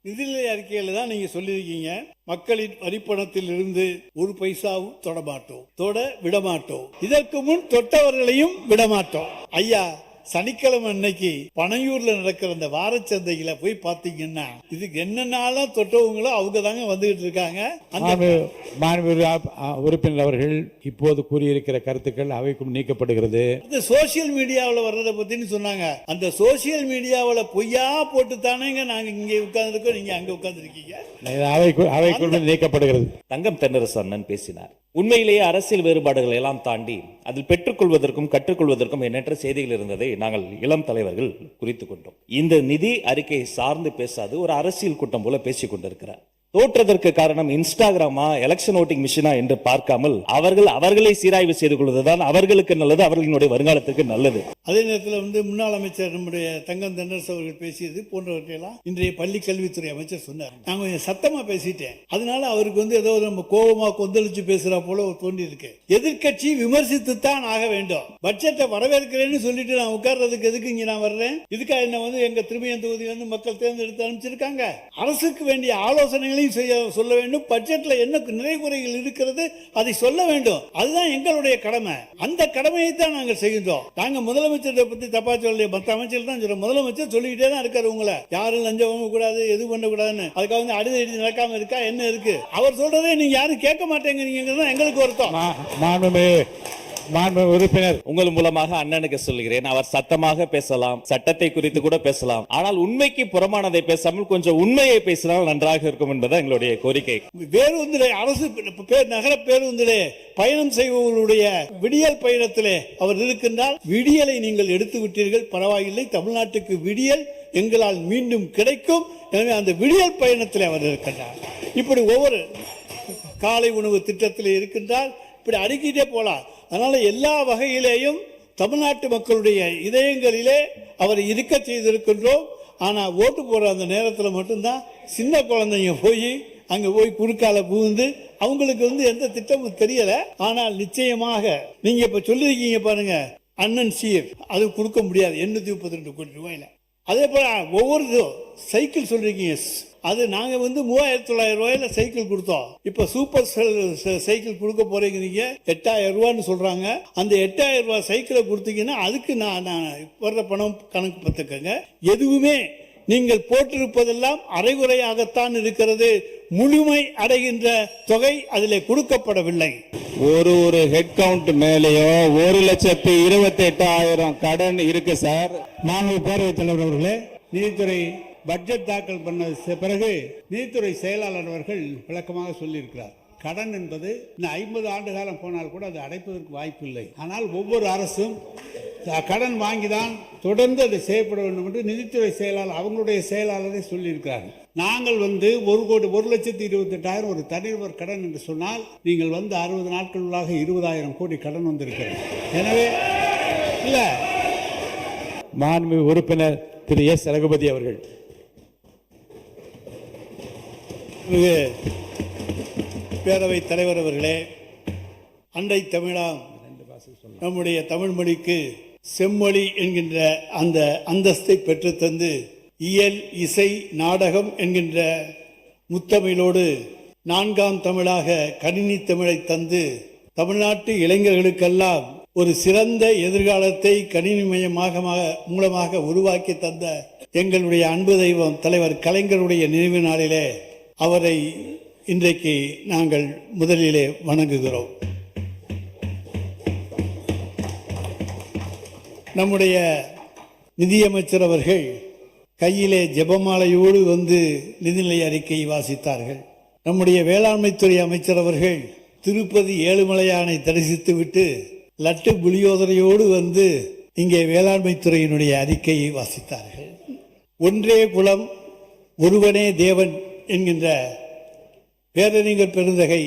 நிதிநிலை அறிக்கையில தான் நீங்க சொல்லியிருக்கீங்க, மக்களின் வரிப்பணத்தில் இருந்து ஒரு பைசாவும் தொடமாட்டோம், விடமாட்டோம், இதற்கு முன் தொட்டவர்களையும் விடமாட்டோம். ஐயா, சனிக்கிழமை அன்னைக்கு பனையூர்ல நடக்கிற அந்த வாரச்சந்தையில போய் பாத்தீங்கன்னா இதுக்கு என்னென்னாலும் தொட்டவங்களோ அவங்க தாங்க வந்துகிட்டு இருக்காங்க. உறுப்பினர் அவர்கள் இப்போது கூறியிருக்கிற கருத்துக்கள் அவைக்கும் நீக்கப்படுகிறது. இந்த சோசியல் மீடியாவில் வர்றதை பத்தின்னு சொன்னாங்க. அந்த சோசியல் மீடியாவில் பொய்யா போட்டு தானேங்க நாங்க இங்க உட்கார்ந்துருக்கோம், நீங்க அங்க உட்கார்ந்துருக்கீங்க. அவைக்குள் நீக்கப்படுகிறது. தங்கம் தென்னரசு அண்ணன் பேசினார். உண்மையிலேயே அரசியல் வேறுபாடுகளை எல்லாம் தாண்டி அதில் பெற்றுக்கொள்வதற்கும் கற்றுக்கொள்வதற்கும் எண்ணற்ற செய்திகள் இருந்ததை நாங்கள் இளம் தலைவர்கள் குறித்து கொண்டோம். இந்த நிதி அறிக்கையை சார்ந்து பேசாது ஒரு அரசியல் கூட்டம் போல பேசிக் கொண்டிருக்கிறார். தோற்றதற்கு காரணம் இன்ஸ்டாகிராமா எலெக்ஷன் ஓட்டிங் மிஷினா என்று பார்க்காமல் அவர்களை சீராய்வு செய்து கொள்வதுதான் அவர்களுக்கு நல்லது, அவர்களுடைய வருங்காலத்திற்கு நல்லது. அதே நேரத்தில் முன்னாள் அமைச்சர் நம்முடைய தங்கம் தென்னரசு அவர்கள் பேசியது போன்றவற்றையெல்லாம் இன்றைய பள்ளி கல்வித்துறை அமைச்சர் சொன்னார். நான் கொஞ்சம் சத்தமா பேசிட்டேன், அதனால அவருக்கு ஏதோ நம்ம கோபமா கொந்தளிச்சு பேசுறா போல தோண்டி இருக்கு. எதிர்கட்சி விமர்சித்துத்தான் ஆக வேண்டும். பட்ஜெட்டை வரவேற்கிறேன்னு சொல்லிட்டு நான் உட்கார்றதுக்கு எதுக்கு இங்க நான் வர்றேன்? இதுக்காக என்ன எங்க திரும்பியன் தொகுதி மக்கள் தேர்ந்தெடுத்து அனுப்பிச்சிருக்காங்க. அரசுக்கு வேண்டிய ஆலோசனைகளை சொல்ல வேண்டும். பட்ஜெட்ல என்ன நிறைகுறைகள் இருக்கிறது அதை சொல்ல வேண்டும். அதுதான் எங்களுடைய கடமை. அந்த கடமையை தான் நாங்கள் செய்கின்றோம். நாங்க முதலமைச்சரை பத்தி தப்பா சொல்ல, மற்ற அமைச்சர் தான் சொல்றோம். முதலமைச்சர் சொல்லிக்கிட்டே தான் இருக்காரு, உங்களை யாரும் லஞ்சம் வாங்க கூடாது, எது பண்ண கூடாதுன்னு. அதுக்காக அடிதடி நடக்காம இருக்கா என்ன இருக்கு? அவர் சொல்றதே நீங்க யாரும் கேட்க மாட்டேங்கிறீங்க, எங்களுக்கு வருத்தம். உறுப்பினர், உங்கள் மூலமாக அண்ணனுக்கு சொல்கிறேன், அவர் சத்தமாக பேசலாம், சட்டத்தை குறித்து கூட பேசலாம், ஆனால் உண்மைக்கு புறமானதை பேசாமல் கொஞ்சம் உண்மையை பேசினால் நன்றாக இருக்கும் என்பது எங்களுடைய கோரிக்கை. பேருந்திலே, அரசு நகர பேருந்திலே பயணம் செய்பவர்களுடைய விடியல் பயணத்திலே அவர் இருக்கின்றால், விடியலை நீங்கள் எடுத்து விட்டீர்கள், பரவாயில்லை, தமிழ்நாட்டுக்கு விடியல் எங்களால் மீண்டும் கிடைக்கும். எனவே அந்த விடியல் பயணத்திலே அவர் இருக்கின்றார். இப்படி ஒவ்வொரு காலை உணவு திட்டத்திலே இருக்கின்றால், இப்படி அடுக்கிட்டே போலாம். அதனால எல்லா வகையிலேயும் தமிழ்நாட்டு மக்களுடைய இதயங்களிலே அவரை இருக்க செய்திருக்கின்றோம். ஆனா ஓட்டு போற அந்த நேரத்தில் மட்டும்தான் சின்ன குழந்தைங்க அங்க போய் குறுக்கால புகுந்து அவங்களுக்கு எந்த திட்டமும் தெரியல. ஆனால் நிச்சயமாக நீங்க இப்ப சொல்லிருக்கீங்க பாருங்க, அண்ணன் சீர் அது கொடுக்க முடியாது 832 கோடி ரூபாயில. அதே போல ஒவ்வொரு சைக்கிள் சொல்றீங்க, அது நாங்க 3900 ரூபாயில சைக்கிள் கொடுத்தோம். இப்ப சூப்பர் சைக்கிள் கொடுக்க போறீங்க, நீங்க 8000 ரூபான்னு சொல்றாங்க. அந்த 8000 ரூபாய் சைக்கிளை கொடுத்தீங்கன்னா அதுக்கு நான் வர்ற பணம் கணக்கு பார்த்துக்கங்க. எதுவுமே நீங்கள் போட்டிருப்பதெல்லாம் அரைகுறையாகத்தான் இருக்கிறது. முழுமை அடைகின்ற தொகை அதில் கொடுக்கப்படவில்லை. ஒரு ஹெட் கவுண்ட் மேலேயும் 1,28,000 கடன் இருக்கு சார். மாண்பு பேரவைத் தலைவர் அவர்களே, நீதித்துறை பட்ஜெட் தாக்கல் பண்ண பிறகு நீதித்துறை செயலாளர் அவர்கள் விளக்கமாக சொல்லியிருக்கிறார். கடன் என்பது இன்னும் 50 ஆண்டு காலம் போனால் கூட அது அடைப்பதற்கு வாய்ப்பு இல்லை. ஆனால் ஒவ்வொரு அரசும் கடன் வாங்கிதான் தொடர்ந்து அதை செய்யப்பட வேண்டும் என்று நிதித்துறை செயலாளர் அவங்களுடைய செயலாளரை சொல்லியிருக்கிறார்கள். நாங்கள் 1,28,000 ஒரு தனிநபர் கடன் என்று சொன்னால், நீங்கள் 60 நாட்களுள்ளாக 20,000 கோடி கடன் வந்திருக்கிறது. எனவே இல்ல, மாண்பு உறுப்பினர் திரு எஸ் ரகுபதி அவர்கள். பேரவைத் தலைவர் அவர்களே, அண்டை தமிழாம் நம்முடைய தமிழ் மொழிக்கு செம்மொழி என்கின்ற அந்த அந்தஸ்தை பெற்றுத்தந்து, இயல், இசை, நாடகம் என்கின்ற முத்தமிழோடு 4ஆம் தமிழாக கணினி தமிழை தந்து தமிழ்நாட்டு இளைஞர்களுக்கெல்லாம் ஒரு சிறந்த எதிர்காலத்தை கணினிமயமாக மூலமாக உருவாக்கி தந்த எங்களுடைய அன்பு தெய்வம் தலைவர் கலைஞருடைய நினைவு நாளிலே அவரை இன்றைக்கு நாங்கள் முதலிலே வணங்குகிறோம். நம்முடைய நிதியமைச்சர் அவர்கள் கையிலே ஜெபமாலையோடு நிதிநிலை அறிக்கையை வாசித்தார்கள். நம்முடைய வேளாண்மைத்துறை அமைச்சர் அவர்கள் திருப்பதி ஏழுமலையானை தரிசித்து விட்டு லட்டு புளியோதரையோடு இங்கே வேளாண்மைத்துறையினுடைய அறிக்கையை வாசித்தார்கள். ஒன்றே குலம் ஒருவனே தேவன் என்கின்ற பேரறிஞர் பெருந்தகை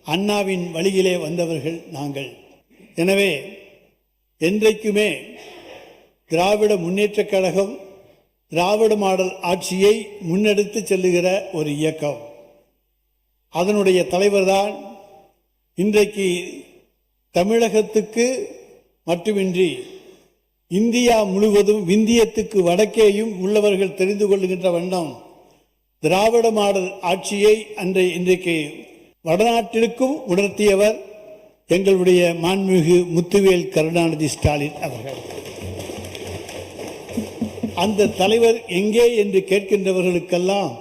அண்ணாவின் வழியிலே வந்தவர்கள் நாங்கள். எனவே என்றைக்குமே திராவிட முன்னேற்றக் கழகம் திராவிட மாடல் ஆட்சியை முன்னெடுத்து செல்லுகிற ஒரு இயக்கம். அதனுடைய தலைவர்தான் இன்றைக்கு தமிழகத்துக்கு மட்டுமின்றி இந்தியா முழுவதும் விந்தியத்துக்கு வடக்கேயும் உள்ளவர்கள் தெரிந்து கொள்ளுகின்ற வண்ணம் திராவிட மாடல் ஆட்சியை இன்றைக்கு வடநாட்டிற்கும் உணர்த்தியவர் எங்களுடைய மாண்புமிகு முத்துவேல் கருணாநிதி ஸ்டாலின் அவர்கள். அந்த தலைவர் எங்கே என்று கேட்கின்றவர்களுக்கெல்லாம்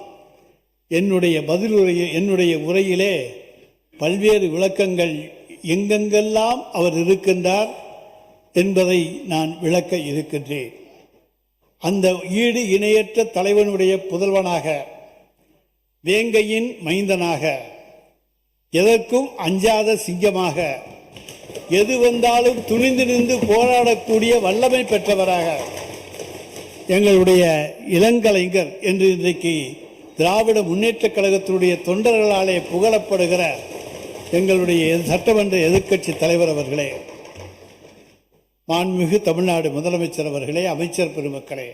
என்னுடைய உரையிலே பல்வேறு விளக்கங்கள் எங்கெங்கெல்லாம் அவர் இருக்கின்றார் என்பதை நான் விளக்க இருக்கின்றேன். அந்த ஈடு இணையற்ற தலைவனுடைய புதல்வனாக, வேங்கையின் மைந்தனாக, எதற்கும் அஞ்சாத சிங்கமாக, எது வந்தாலும் துணிந்து நின்று போராடக்கூடிய வல்லமை பெற்றவராக எங்களுடைய இளங்கலைஞர் என்று இன்றைக்கு திராவிட முன்னேற்றக் கழகத்தினுடைய தொண்டர்களாலே புகழப்படுகிற எங்களுடைய சட்டமன்ற எதிர்க்கட்சி தலைவர் அவர்களே, மாண்புமிகு தமிழ்நாடு முதலமைச்சர் அவர்களே, அமைச்சர் பெருமக்களே,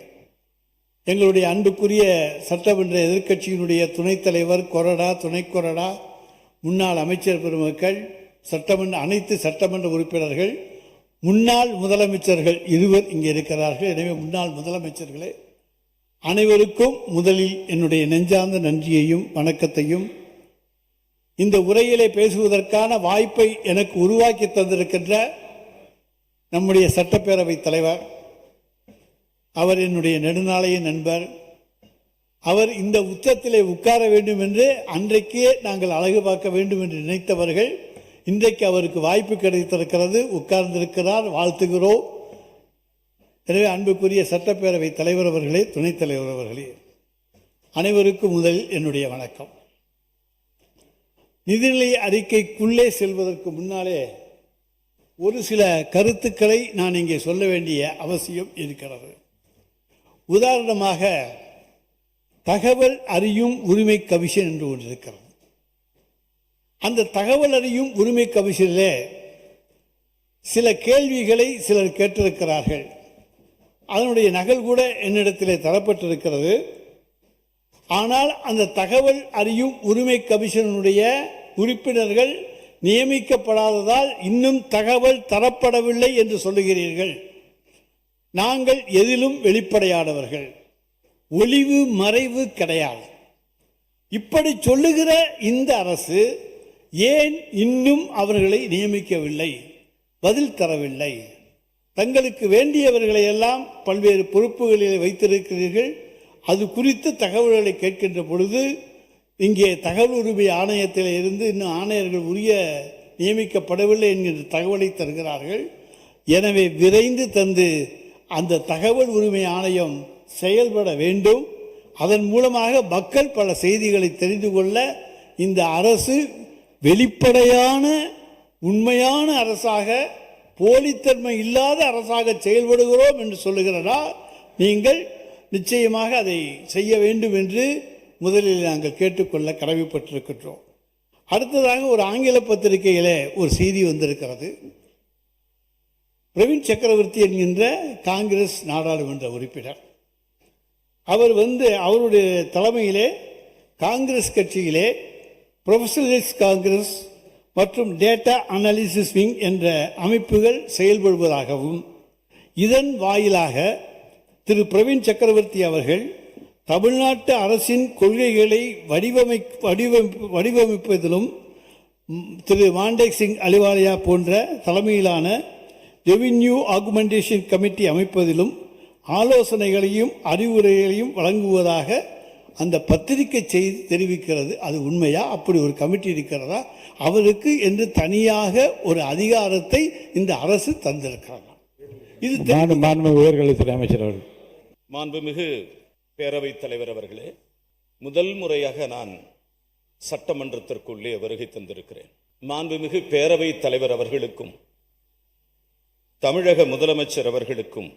எங்களுடைய அன்புக்குரிய சட்டமன்ற எதிர்க்கட்சியினுடைய துணைத் தலைவர், கொறடா, துணை கொறடா, முன்னாள் அமைச்சர் பெருமக்கள், அனைத்து சட்டமன்ற உறுப்பினர்கள், முன்னாள் முதலமைச்சர்கள் இருவர் இங்கே இருக்கிறார்கள். எனவே முன்னாள் முதலமைச்சர்களே அனைவருக்கும் முதலில் என்னுடைய நெஞ்சார்ந்த நன்றியையும் வணக்கத்தையும், இந்த உரையிலே பேசுவதற்கான வாய்ப்பை எனக்கு உருவாக்கி தந்திருக்கின்ற நம்முடைய சட்டப்பேரவை தலைவர், அவர் என்னுடைய நெடுநாளைய நண்பர், அவர் இந்த உச்சத்திலே உட்கார வேண்டும் என்று அன்றைக்கே நாங்கள் அழகு பார்க்க வேண்டும் என்று நினைத்தவர்கள், இன்றைக்கு அவருக்கு வாய்ப்பு கிடைத்திருக்கிறது, உட்கார்ந்திருக்கிறார், வாழ்த்துகிறோம். எனவே அன்புக்குரிய சட்டப்பேரவை தலைவர் அவர்களே, துணைத் தலைவர் அவர்களே, அனைவருக்கும் முதலில் என்னுடைய வணக்கம். நிதிநிலை அறிக்கைக்குள்ளே செல்வதற்கு முன்னாலே ஒரு சில கருத்துக்களை நான் இங்கே சொல்ல வேண்டிய அவசியம் இருக்கிறது. உதாரணமாக, தகவல் அறியும் உரிமை கமிஷன் என்று ஒன்று இருக்கிறது. அந்த தகவல் அறியும் உரிமை கமிஷனிலே சில கேள்விகளை சிலர் கேட்டிருக்கிறார்கள். அதனுடைய நகல் கூட என்னிடத்திலே தரப்பட்டிருக்கிறது. ஆனால் அந்த தகவல் அறியும் உரிமை கமிஷனுடைய உறுப்பினர்கள் நியமிக்கப்படாததால் இன்னும் தகவல் தரப்படவில்லை என்று சொல்லுகிறீர்கள். நாங்கள் எதிலும் வெளிப்படையானவர்கள், ஒளிவு மறைவு கிடையாது. இப்படி சொல்லுகிற இந்த அரசு ஏன் இன்னும் அவர்களை நியமிக்கவில்லை, பதில் தரவில்லை? தங்களுக்கு வேண்டியவர்களை எல்லாம் பல்வேறு பொறுப்புகளில் வைத்திருக்கிறீர்கள். அது குறித்து தகவல்களை கேட்கின்ற பொழுது இங்கே தகவல் உரிமை ஆணையத்தில் இருந்து இன்னும் ஆணையர்கள் உரிய நியமிக்கப்படவில்லை என்கின்ற தகவலை தருகிறார்கள். எனவே விரைந்து தந்து அந்த தகவல் உரிமை ஆணையம் செயல்பட வேண்டும். அதன் மூலமாக மக்கள் பல செய்திகளை தெரிந்து கொள்ள இந்த அரசு வெளிப்படையான உண்மையான அரசாக, போலித்தன்மை இல்லாத அரசாக செயல்படுகிறோம் என்று சொல்லுகிறதா, நீங்கள் நிச்சயமாக அதை செய்ய வேண்டும் என்று முதலில் நாங்கள் கேட்டுக்கொள்ள கடமைப்பட்டிருக்கின்றோம். அடுத்ததாக ஒரு ஆங்கில பத்திரிகையிலே ஒரு செய்தி வந்திருக்கிறது. பிரவீன் சக்கரவர்த்தி என்கின்ற காங்கிரஸ் நாடாளுமன்ற உறுப்பினர், அவர் அவருடைய தலைமையிலே காங்கிரஸ் கட்சியிலே ப்ரொஃபஷனலிஸ்ட் காங்கிரஸ் மற்றும் டேட்டா அனாலிசிஸ் விங் என்ற அமைப்புகள் செயல்படுவதாகவும், இதன் வாயிலாக திரு பிரவீன் சக்கரவர்த்தி அவர்கள் தமிழ்நாட்டு அரசின் கொள்கைகளை வடிவமைப்பதிலும் திரு மாண்டேக் சிங் அலிவாலியா போன்ற தலைமையிலான ரெவின்யூ ஆகுமெண்டேஷன் கமிட்டி அமைப்பதிலும் ஆலோசனைகளையும் அறிவுரைகளையும் வழங்குவதாக அந்த பத்திரிகை செய்தி தெரிவிக்கிறது. அது உண்மையா? அப்படி ஒரு கமிட்டி இருக்கிறதா? அவருக்கு என்று தனியாக ஒரு அதிகாரத்தை இந்த அரசு தந்திருக்கிறதா? இது உயர்கல்வித்துறை அமைச்சர் அவர்கள். மாண்புமிகு பேரவைத் தலைவர் அவர்களே, முதல் முறையாக நான் சட்டமன்றத்திற்குள்ளே வருகை தந்திருக்கிறேன். மாண்புமிகு பேரவைத் தலைவர் அவர்களுக்கும் தமிழக முதலமைச்சர் அவர்களுக்கும்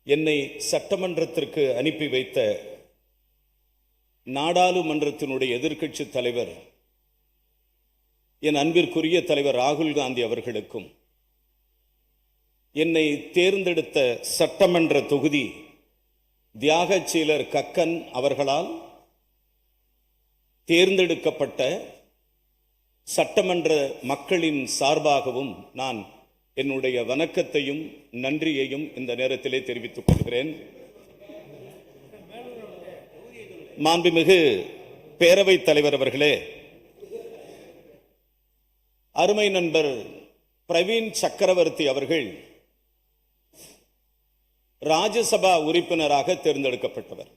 என்னை சட்டமன்றத்திற்கு அனுப்பி வைத்த நாடாளுமன்றத்தினுடைய எதிர்க்கட்சி தலைவர் என் அன்பிற்குரிய தலைவர் ராகுல் காந்தி அவர்களுக்கும், என்னை தேர்ந்தெடுத்த சட்டமன்ற தொகுதி தியாகச்சீலர் கக்கன் அவர்களால் தேர்ந்தெடுக்கப்பட்ட சட்டமன்ற மக்களின் சார்பாகவும் நான் என்னுடைய வணக்கத்தையும் நன்றியையும் இந்த நேரத்திலே தெரிவித்துக் கொள்கிறேன். மாண்புமிகு பேரவைத் தலைவர் அவர்களே, அருமை நண்பர் பிரவீன் சக்கரவர்த்தி அவர்கள் ராஜ்யசபா உறுப்பினராக தேர்ந்தெடுக்கப்பட்டவர்.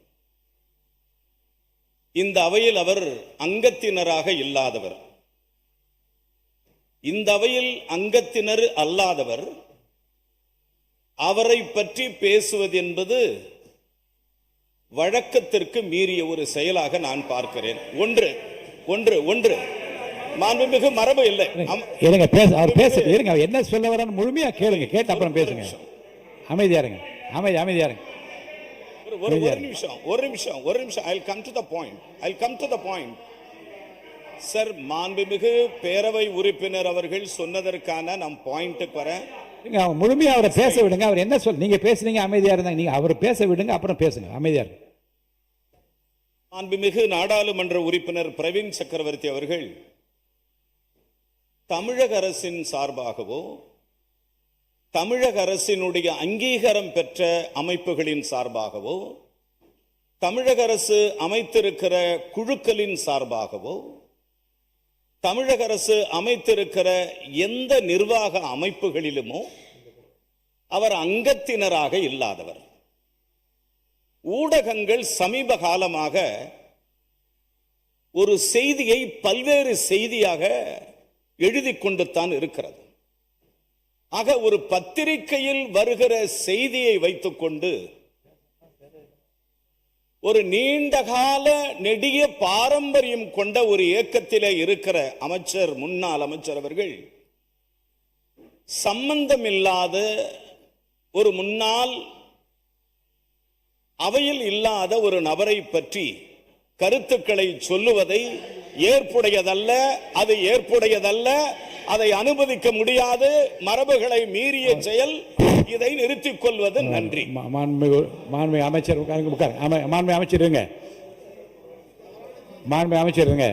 இந்த அவையில் அவர் அங்கத்தினராக இல்லாதவர். இந்த அவையில் அங்கத்தினர் அல்லாதவர் அவரை பற்றி பேசுவது என்பது வழக்கத்திற்கு மீறிய ஒரு செயலாக நான் பார்க்கிறேன். ஒன்று ஒன்று ஒன்று மாண்புமிகு மரபு இல்லை. இருங்க, அவர் பேச இருங்க, அவர் என்ன சொல்ல வரான்னு முழுமையா கேளுங்க, கேட்டு அப்புறம் பேசுங்க. அமைதியா இருங்க, அமைதியா இருங்க. ஒரு நிமிஷம். I'll come to the point. Sir, மாண்புமிகு பேரவை உறுப்பினர் அவர்கள் சொன்னதற்கான நம் பாயிண்ட்டுக்கு வரேன். முழுமையா அவரை பேச விடுங்க. அவர் என்ன நீங்க பேசுனீங்க, அமைதியா இருந்தாங்க. நீங்க அவர் பேச விடுங்க, அப்புறம் பேசுங்க, அமைதியா இருங்க. மாண்புமிகு நாடாளுமன்ற உறுப்பினர் பிரவீன் சக்கரவர்த்தி அவர்கள் தமிழக அரசின் சார்பாகவோ தமிழக அரசினுடைய அங்கீகாரம் பெற்ற அமைப்புகளின் சார்பாகவோ தமிழக அரசு அமைத்திருக்கிற குழுக்களின் சார்பாகவோ தமிழக அரசு அமைத்திருக்கிற எந்த நிர்வாக அமைப்புகளிலுமோ அவர் அங்கத்தினராக இல்லாதவர். ஊடகங்கள் சமீப காலமாக ஒரு செய்தியை பல்வேறு செய்தியாக எழுதி கொண்டுத்தான் இருக்கிறது. ஆக ஒரு பத்திரிகையில் வருகிற செய்தியை வைத்துக்கொண்டு ஒரு நீண்டகால நெடிய பாரம்பரியம் கொண்ட ஒரு இயக்கத்திலே இருக்கிற முன்னாள் அமைச்சர் அவர்கள் சம்பந்தமில்லாத ஒரு முன்னாள் அவையில் இல்லாத ஒரு நபரை பற்றி கருத்துக்களை சொல்லுவதை ஏற்புடையதல்ல, அதை அனுமதிக்க முடியாது, மரபுகளை மீறிய செயல். இதை நிறுத்திக் கொள்வது நன்றி. மாண்புமிகு அமைச்சருங்க,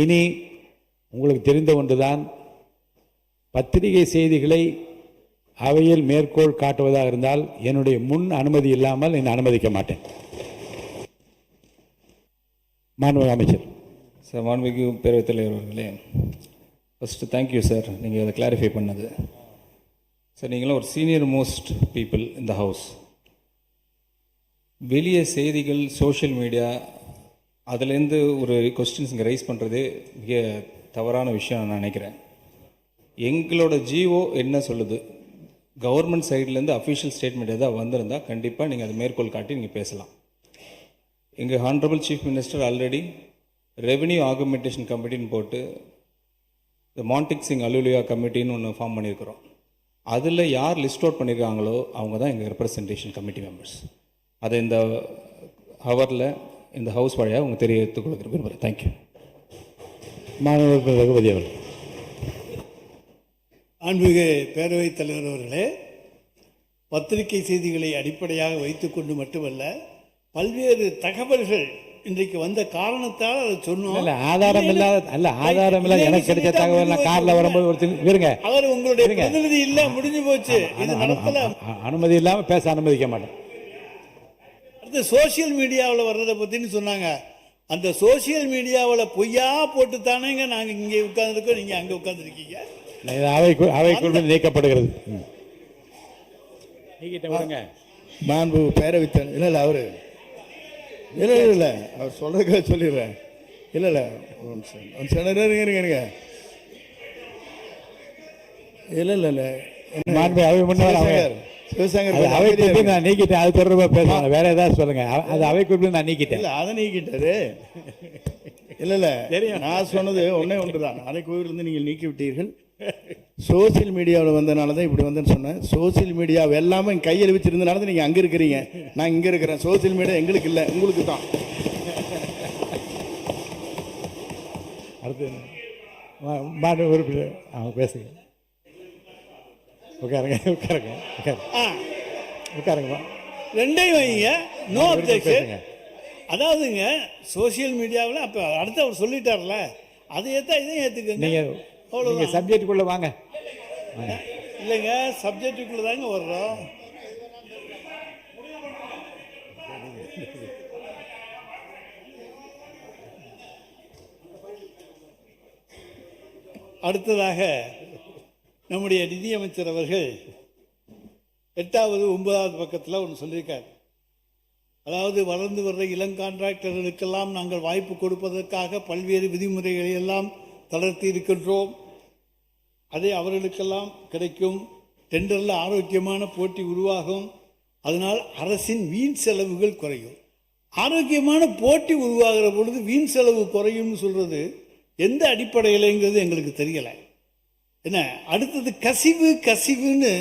இனி உங்களுக்கு தெரிந்த ஒன்றுதான், பத்திரிகை செய்திகளை அவையில் மேற்கோள் காட்டுவதாக இருந்தால் என்னுடைய முன் அனுமதி இல்லாமல் என்னை அனுமதிக்க மாட்டேன். மாண்புமிகு அமைச்சர். சார், மாண்புமிகு பேரவைத் தலைவர் அவர்களே, ஃபஸ்ட்டு தேங்க்யூ சார், நீங்கள் அதை கிளாரிஃபை பண்ணது. சார், நீங்களும் ஒரு சீனியர் மோஸ்ட் பீப்புள் இந்த ஹவுஸ். வெளியே செய்திகள், சோஷியல் மீடியா, அதுலேருந்து ஒரு கொஸ்டின்ஸ் இங்கே ரைஸ் பண்ணுறது மிக தவறான விஷயம் நான் நினைக்கிறேன். எங்களோட ஜிஓ என்ன சொல்லுது, கவர்மெண்ட் சைட்லேருந்து அஃபிஷியல் ஸ்டேட்மெண்ட் எதாவது வந்திருந்தால் கண்டிப்பாக நீங்கள் அதை மேற்கோள் காட்டி நீங்கள் பேசலாம். எங்கள் honourable chief minister already revenue augmentation கமிட்டின்னு போட்டு இந்த மான்டிக் சிங் அலுலியா கமிட்டின்னு ஒன்று ஃபார்ம் பண்ணியிருக்கிறோம். அதில் யார் லிஸ்ட் அவுட் பண்ணியிருக்காங்களோ அவங்க தான் எங்கள் ரெப்ரசன்டேஷன் கமிட்டி மெம்பர்ஸ். அதை இந்த ஹவரில் இந்த ஹவுஸ் வழியாக அவங்க தெரிவித்துக் கொடுக்குற விரும்புகிறேன். தேங்க்யூ. மாண்புமிகு ரகுபதி அவர்கள். மாண்புமிகு பேரவைத் தலைவர் அவர்களே, பத்திரிகை செய்திகளை அடிப்படையாக வைத்துக்கொண்டு மட்டுமல்ல, பல்வேறு தகவல்கள் இன்றைக்கு வந்த காரணத்தால் அதை சொன்னோம். ஆதாரம் இல்லாத எனக்கு கிடைச்ச தகவல் நான் கார்ல வரும்போது இருங்க, அவர் உங்களுடைய பிரதிநிதி இல்ல, முடிஞ்சு போச்சு. இது நடக்கல. அனுமதி இல்லாம பேச அனுமதிக்க மாட்டேன். அடுத்து சோசியல் மீடியாவில் வர்றதை பத்தின்னு சொன்னாங்க. அந்த சோசியல் மீடியாவில் பொய்யா போட்டு தானேங்க நாங்க இங்கே உட்கார்ந்துருக்கோம், நீங்க அங்க உட்கார்ந்துருக்கீங்க. அவைக்குள் நீக்கப்படுகிறது. மாண்பு பேரவைத் இல்லை அவரு இல்லை அவர் சொல்றதுக்காக சொல்லிடுறேன். இல்லை இல்லை இருங்க இல்லை சிவசங்கர் நான் நீக்கிட்டேன். அது தொடர்பாக பேசுவாங்க, வேற ஏதாவது சொல்லுங்க. அது அவை குறிப்பில் நான் நீக்கிட்டேன். இல்லை அதை நீக்கிட்டாரு. இல்லை நான் சொன்னது ஒன்றுதான். அதை கோவிலிருந்து நீங்கள் நீக்கி விட்டீர்கள். சோசியல் மீடியாவில் வந்தனால தான் இப்படி வந்தேன்னு சொன்னேன். சோசியல் மீடியாவை எல்லாமே கையில் வச்சிருந்தனால தான் நீங்கள் அங்கே இருக்கிறீங்க, நான் இங்கே இருக்கிறேன். சோசியல் மீடியா எங்களுக்கு இல்லை, உங்களுக்கு தான். அடுத்து மாநில உறுப்பினர் அவங்க பேசுங்க. உட்காருங்க. ரெண்டையும் வைங்க, நோ அப்ஜெக்ஷன். அதாவதுங்க சோசியல் மீடியாவில் அப்போ அடுத்து அவர் சொல்லிட்டார்ல, அதை ஏற்றா இதையும் ஏற்றுக்குங்க. நீங்கள் சப்ஜெக்டுக்குள்ளே வாங்க. இல்லைங்க, சப்ஜெக்டுக்குள்ளே தாங்க வர்றோம். அடுத்ததாக நம்முடைய நிதியமைச்சர் அவர்கள் 8வது 9வது பக்கத்தில் ஒன்று சொல்லியிருக்கார். அதாவது வளர்ந்து வர்ற இளங்கான்ட்ராக்டர்களுக்கெல்லாம் நாங்கள் வாய்ப்பு கொடுப்பதற்காக பல்வேறு விதிமுறைகளை எல்லாம் தளர்த்தி இருக்கின்றோம். அதே அவர்களுக்கெல்லாம் கிடைக்கும். டெண்டரில் ஆரோக்கியமான போட்டி உருவாகும். அதனால் அரசின் வீண் செலவுகள் குறையும். ஆரோக்கியமான போட்டி உருவாகிற பொழுது வீண் செலவு குறையும்னு சொல்கிறது எந்த அடிப்படையிலங்கிறது எங்களுக்கு தெரியலை. என்ன அடுத்தது கசிவுன்னு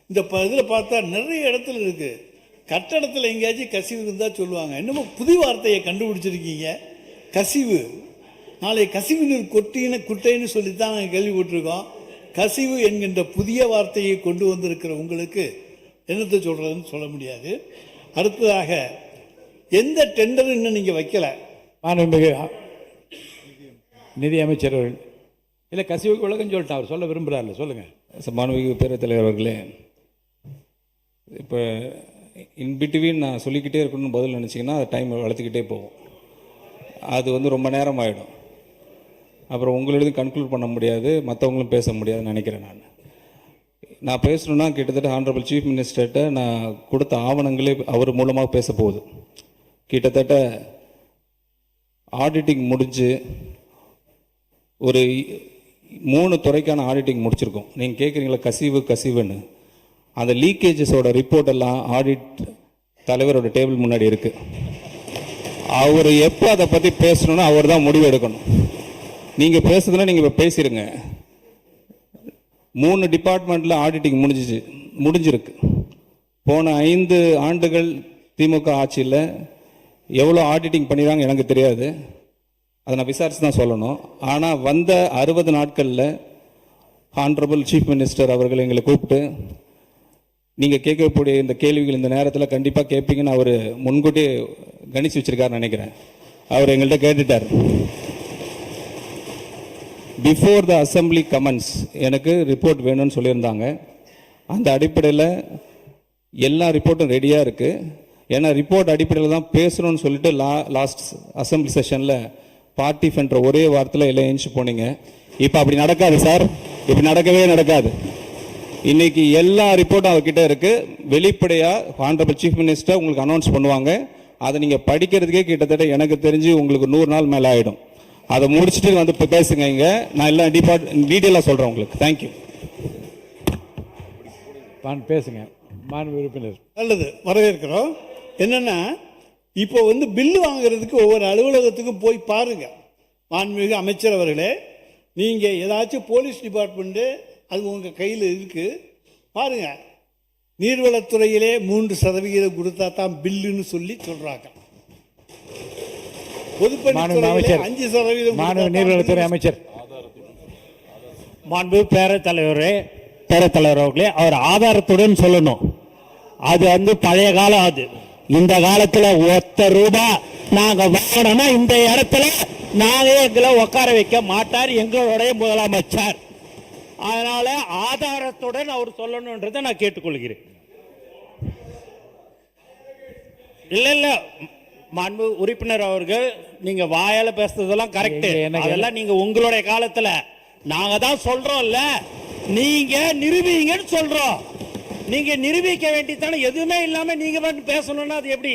இந்த இதில் பார்த்தா நிறைய இடத்துல இருக்குது. கட்டடத்தில் எங்கேயாச்சும் கசிவு இருந்தால் சொல்லுவாங்க. என்னமோ புது வார்த்தையை கண்டுபிடிச்சிருக்கீங்க, கசிவு. நாளை கசிவு நீர் குட்டைன்னு சொல்லித்தான் நாங்கள் கேள்விப்பட்டிருக்கோம். கசிவு என்கின்ற புதிய வார்த்தையை கொண்டு வந்திருக்கிற உங்களுக்கு என்னத்தை சொல்கிறதுன்னு சொல்ல முடியாது. அடுத்ததாக எந்த டெண்டரும் இன்னும் நீங்கள் வைக்கல. மாண்புமிகு நிதி அமைச்சர் அவர்கள் இல்லை கசிவுக்கு விளக்கம் சொல்லிட்டேன். அவர் சொல்ல விரும்புகிறார்ல, சொல்லுங்கள். மாண்புமிகு பேரவைத் தலைவர் அவர்களே, இப்போ இன்பிட்வீன் நான் சொல்லிக்கிட்டே இருக்கணும்னு பதில் நினச்சிங்கன்னா அது டைம் வளர்த்துக்கிட்டே போகும். அது ரொம்ப நேரம் ஆகிடும். அப்புறம் உங்களோட கன்க்ளூட் பண்ண முடியாது, மற்றவங்களும் பேச முடியாதுன்னு நினைக்கிறேன். நான் பேசணுன்னா கிட்டத்தட்ட ஹானரபிள் சீஃப் மினிஸ்டர்கிட்ட நான் கொடுத்த ஆவணங்களே அவர் மூலமாக பேச போகுது. கிட்டத்தட்ட ஆடிட்டிங் முடிஞ்சு ஒரு 3 துறைக்கான ஆடிட்டிங் முடிச்சிருக்கோம். நீங்கள் கேட்குறீங்களா கசிவுன்னு. அந்த லீக்கேஜஸோட ரிப்போர்ட் எல்லாம் ஆடிட் தலைவரோட டேபிள் முன்னாடி இருக்குது. அவர் எப்போ அதை பற்றி பேசணும்னா அவர் தான் முடிவு எடுக்கணும். நீங்கள் பேசுறதுனா நீங்கள் இப்போ பேசிடுங்க. 3 டிபார்ட்மெண்ட்டில் ஆடிட்டிங் முடிஞ்சிருக்கு. போன 5 ஆண்டுகள் திமுக ஆட்சியில் எவ்வளோ ஆடிட்டிங் பண்ணிடுறாங்க எனக்கு தெரியாது, அதை நான் விசாரித்து தான் சொல்லணும். ஆனால் வந்த 60 நாட்களில் ஹானரபிள் சீஃப் மினிஸ்டர் அவர்கள் எங்களை கூப்பிட்டு நீங்கள் கேட்கக்கூடிய இந்த கேள்விகள் இந்த நேரத்தில் கண்டிப்பாக கேட்பீங்கன்னு அவர் முன்கூட்டியே கணிச்சு வச்சிருக்காருன்னு நினைக்கிறேன். அவர் எங்கள்கிட்ட கேட்டுட்டார். பிஃபோர் த அசம்பிளி கமெண்ட்ஸ் எனக்கு ரிப்போர்ட் வேணும்னு சொல்லியிருந்தாங்க. அந்த அடிப்படையில் எல்லா ரிப்போர்ட்டும் ரெடியாக இருக்குது. ஏன்னா ரிப்போர்ட் அடிப்படையில் தான் பேசணும்னு சொல்லிட்டு லாஸ்ட் அசம்பிளி செஷனில் பார்ட்டி ஃபென்ற ஒரே வாரத்தில் எல்லாம் எழுந்து போனீங்க. இப்போ அப்படி நடக்காது சார், இப்படி நடக்கவே நடக்காது. இன்னைக்கு எல்லா ரிப்போர்ட்டும் அவர்கிட்ட இருக்குது. வெளிப்படையாக ஹானரபிள் சீஃப் மினிஸ்டர் உங்களுக்கு அனௌன்ஸ் பண்ணுவாங்க. அதை நீங்கள் படிக்கிறதுக்கே கிட்டத்தட்ட எனக்கு தெரிஞ்சு உங்களுக்கு 100 நாள் மேலே ஆகிடும். அதை முடிச்சுட்டு வந்து இப்போ பேசுங்க. இங்கே நான் எல்லாம் டீட்டெயிலாக சொல்கிறேன் உங்களுக்கு. தேங்க்யூ. பேசுங்க மாண்பு உறுப்பினர். நல்லது, வரவேற்கிறோம். என்னன்னா இப்போ பில்லு வாங்குறதுக்கு ஒவ்வொரு அலுவலகத்துக்கும் போய் பாருங்க. மாண்புமிகு அமைச்சர் அவர்களே, நீங்கள் ஏதாச்சும் போலீஸ் டிபார்ட்மெண்ட்டு அது உங்கள் கையில் இருக்குது பாருங்க. நீர்வளத்துறையிலே 3% கொடுத்தா தான் பில்லுன்னு சொல்லி சொல்கிறாங்க. பொதுப்பணித்துறையிலே 5% நீர்வளத்துறை அமைச்சர். மாண்பு பேரத்தலைவர் அவர்களே, அவர் ஆதாரத்துடன் சொல்லணும். அது பழைய காலம். அது இந்த காலத்துல ₹1 நாங்க வாங்கணும்னா இந்த இடத்துல நாங்க எங்களை உட்கார வைக்க மாட்டார் எங்களுடைய முதலமைச்சர். அதனால ஆதாரத்துடன் அவர் சொல்லணும்ன்றதை நான் கேட்டுக்கொள்கிறேன். இல்ல மாண்பு உறுப்பினர் அவர்கள், நீங்க வாயால பேசுறதெல்லாம் கரெக்ட். அதெல்லாம் நீங்க உங்களுடைய காலத்துல நாங்க தான் சொல்றோம்ல, நீங்க நிரூபிங்கன்னு சொல்றோம். நீங்க நிரூபிக்க வேண்டியதானே. எதுவுமே இல்லாம நீங்க மட்டும் பேசணும்னா அது எப்படி?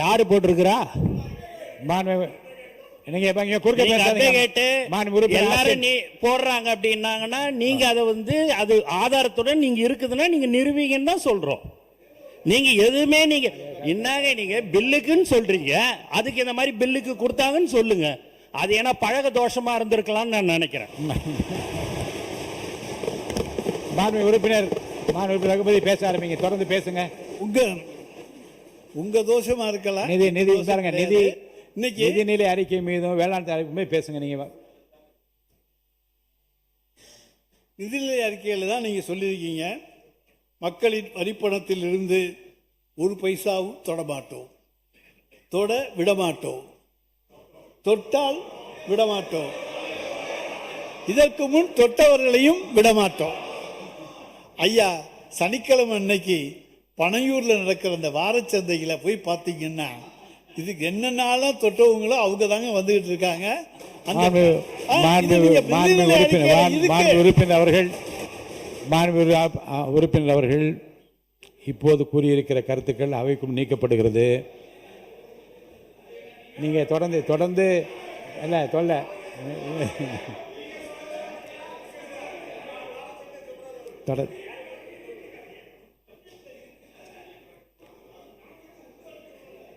யாரு போட்டிருக்கிறா? எல்லாரும் நீ போடுறாங்க அப்படின்னாங்கன்னா நீங்க அதை அது ஆதாரத்துடன் நீங்க இருக்குதுன்னா நீங்க நிரூபிங்கன்னு தான் சொல்றோம். நீங்க எதுவுமே நீங்க என்னங்க நீங்க பில்லுக்குன்னு சொல்றீங்க, அதுக்கு இந்த மாதிரி பில்லுக்கு கொடுத்தாங்கன்னு சொல்லுங்க. அது ஏன்னா பழக தோஷமா இருந்திருக்கலாம்னு நான் நினைக்கிறேன். உறுப்பினர் ரகுபதி பேச ஆரம்பிங்க, தொடர்ந்து பேசுங்க. உங்க தோஷமா இருக்கலாம். நிதிநிலை அறிக்கை மீதும் வேளாண் அறிக்கை பேசுங்க. நீங்க நிதிநிலை அறிக்கையில் தான் நீங்க சொல்லியிருக்கீங்க, மக்களின் வரிப்பணத்தில் இருந்து 1 பைசாவும் தொடமாட்டோம், தொட விடமாட்டோம், தொட்டால் விடமாட்டோம், இதற்கு முன் தொட்டவர்களையும் விடமாட்டோம். ஐயா, சனிக்கிழமை அன்னைக்கு பனையூரில் நடக்கிற அந்த வாரச்சந்தையில் போய் பார்த்தீங்கன்னா இதுக்கு என்னென்னாலும் தொட்டவங்களோ அவங்க தாங்க வந்துகிட்டு இருக்காங்க. மாண்பு உறுப்பினர் அவர்கள் இப்போது கூறியிருக்கிற கருத்துக்கள் அவைக்கும் நீக்கப்படுகிறது. நீங்க தொடர்ந்து இல்ல தொல்ல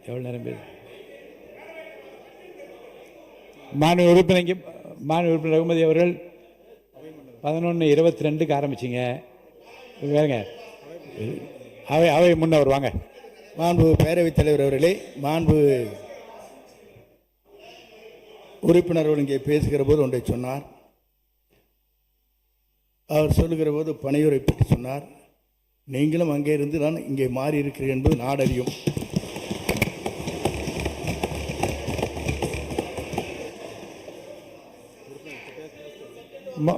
எவ்வளவு நேரம் பேசு மாண்பு உறுப்பினர் ரகுமதி அவர்கள் 11:22 ஆரம்பிச்சிங்க. வேறுங்க அவை முன்னவர் வாங்க. மாண்பு பேரவைத் தலைவர் அவர்களே, மாண்பு உறுப்பினர்கள் இங்கே பேசுகிற போது ஒன்றை சொன்னார். அவர் சொல்லுகிற போது பனையூரை பற்றி சொன்னார். நீங்களும் அங்கே இருந்து தான் இங்கே மாறி இருக்கிறீர்கள் என்பது நாடறியும்.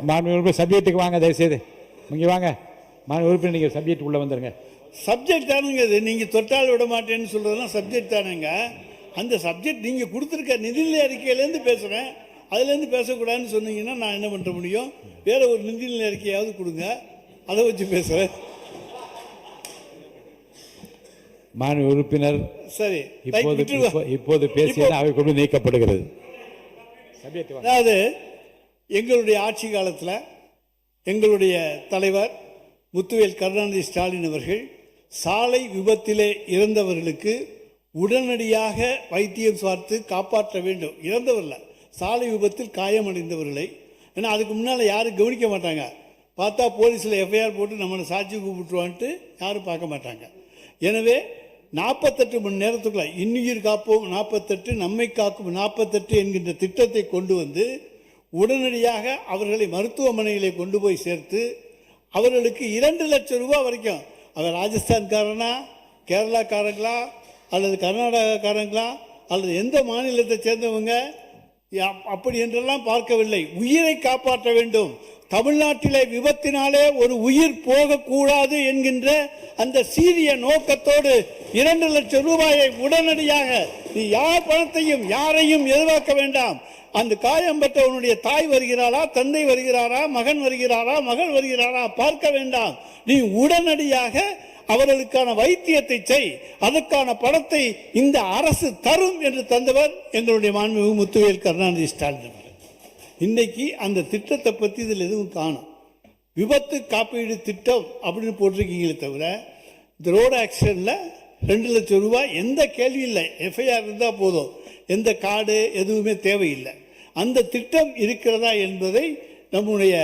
மாண்பு சப்ஜெக்ட்டுக்கு வாங்க, தயவுசெய்து இங்கே வாங்க. மாண்பு உறுப்பினர் நீங்கள் சப்ஜெக்ட் உள்ளே வந்துடுங்க. சப்ஜெக்ட் தானுங்க இது. நீங்கள் தொட்டால் விட மாட்டேன்னு சொல்கிறதெல்லாம் சப்ஜெக்ட் தானுங்க. அந்த சப்ஜெக்ட் நீங்கள் கொடுத்துருக்க நிதிநிலை அறிக்கையிலேருந்து பேசுகிறேன், அதுலேருந்து பேசக்கூடாதுன்னு சொன்னீங்கன்னா நான் என்ன பண்ண முடியும்? வேறு ஒரு நிதிநிலை அறிக்கையாவது கொடுங்க, அதை வச்சு பேசுகிறேன். மாண்பு உறுப்பினர் சரி, இப்போது பேசியது அவை கொண்டு நீக்கப்படுகிறது. அதாவது எங்களுடைய ஆட்சி காலத்தில் எங்களுடைய தலைவர் முத்துவேல் கருணாநிதி ஸ்டாலின் அவர்கள் சாலை விபத்திலே இறந்தவர்களுக்கு உடனடியாக வைத்தியம் பார்த்து காப்பாற்ற வேண்டும். இறந்தவர்கள சாலை விபத்தில் காயமடைந்தவர்களை, ஏன்னா அதுக்கு முன்னால் யாரும் கவனிக்க மாட்டாங்க. பார்த்தா போலீஸில் எஃப்ஐஆர் போட்டு நம்மளை சாட்சி கூப்பிட்டுருவான்ட்டு யாரும் பார்க்க மாட்டாங்க. எனவே 48 மணி நேரத்துக்குள்ள இன்னுயிர் காப்போம் 48, நம்மை காக்கும் 48 என்கின்ற திட்டத்தை கொண்டு வந்து உடனடியாக அவர்களை மருத்துவமனையிலே கொண்டு போய் சேர்த்து அவர்களுக்கு 2 லட்சம் ரூபாய் வரைக்கும், அவர் ராஜஸ்தான்காரனா, கேரளாக்காரங்களா, அல்லது கர்நாடகாக்காரங்களா, அல்லது எந்த மாநிலத்தை சேர்ந்தவங்க, அப்படி என்றெல்லாம் பார்க்கவில்லை. உயிரை காப்பாற்ற வேண்டும். தமிழ்நாட்டிலே விபத்தினாலே ஒரு உயிர் போகக்கூடாது என்கின்ற அந்த சீரிய நோக்கத்தோடு 2 லட்சம் ரூபாயை உடனடியாக, நீ யார் பணத்தையும் யாரையும் எதிர்பார்க்க வேண்டாம். அந்த காயம் பெற்றவனுடைய தாய் வருகிறாரா, தந்தை வருகிறாரா, மகன் வருகிறாரா, மகள் வருகிறாரா பார்க்க வேண்டாம். நீ உடனடியாக அவர்களுக்கான வைத்தியத்தை செய், அதற்கான பணத்தை இந்த அரசு தரும் என்று தந்தவர் எங்களுடைய மாண்புமிகு முத்துவேல் கருணாநிதி ஸ்டாலின். இன்னைக்கு அந்த திட்டத்தை பற்றி இதில் எதுவும் காணும். விபத்து காப்பீடு திட்டம் அப்படின்னு போட்டிருக்கீங்களே தவிர இந்த ரோடு ஆக்சிடென்ட்ல 2 லட்சம் ரூபாய் எந்த கேள்வி இல்லை. எஃப்ஐஆர் இருந்தால் போதும், எந்த கார்டு எதுவுமே தேவையில்லை. அந்த திட்டம் இருக்கிறதா என்பதை நம்முடைய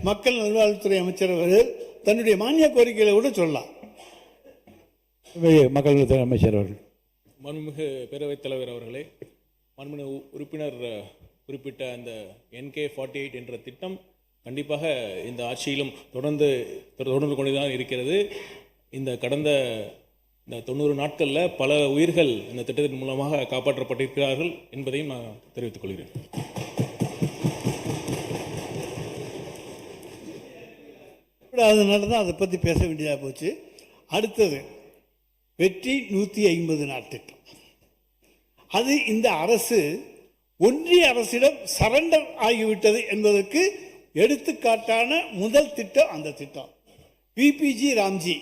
மக்கள் நல்வாழ்வுத்துறை அமைச்சர் அவர்கள் தன்னுடைய மானிய கோரிக்கைகளை கூட சொல்லலாம். மக்கள் நல்வாழ்வுத்துறை அமைச்சர் அவர்கள். மாண்புமிகு பேரவைத் தலைவர் அவர்களே, மாண்புமிகு உறுப்பினர் குறிப்பிட்ட அந்த NK48 என்ற திட்டம் கண்டிப்பாக இந்த ஆட்சியிலும் தொடர்ந்து கொண்டுதான் இருக்கிறது. இந்த கடந்த 90 நாட்களில் பல உயிர்கள் இந்த திட்டத்தின் மூலமாக காப்பாற்றப்பட்டிருக்கிறார்கள் என்பதையும் நான் தெரிவித்துக் கொள்கிறேன். அதனால தான் அதை பற்றி பேச வேண்டியதாக போச்சு. அடுத்தது வெற்றி 150 நாள் திட்டம். அது இந்த அரசு ஒன்றிய அரசிடம் சரண்டர் ஆகிவிட்டது என்பதற்கு எடுத்துக்காட்டான முதல் திட்டம் அந்த திட்டம். பிபிஜி ராம்ஜி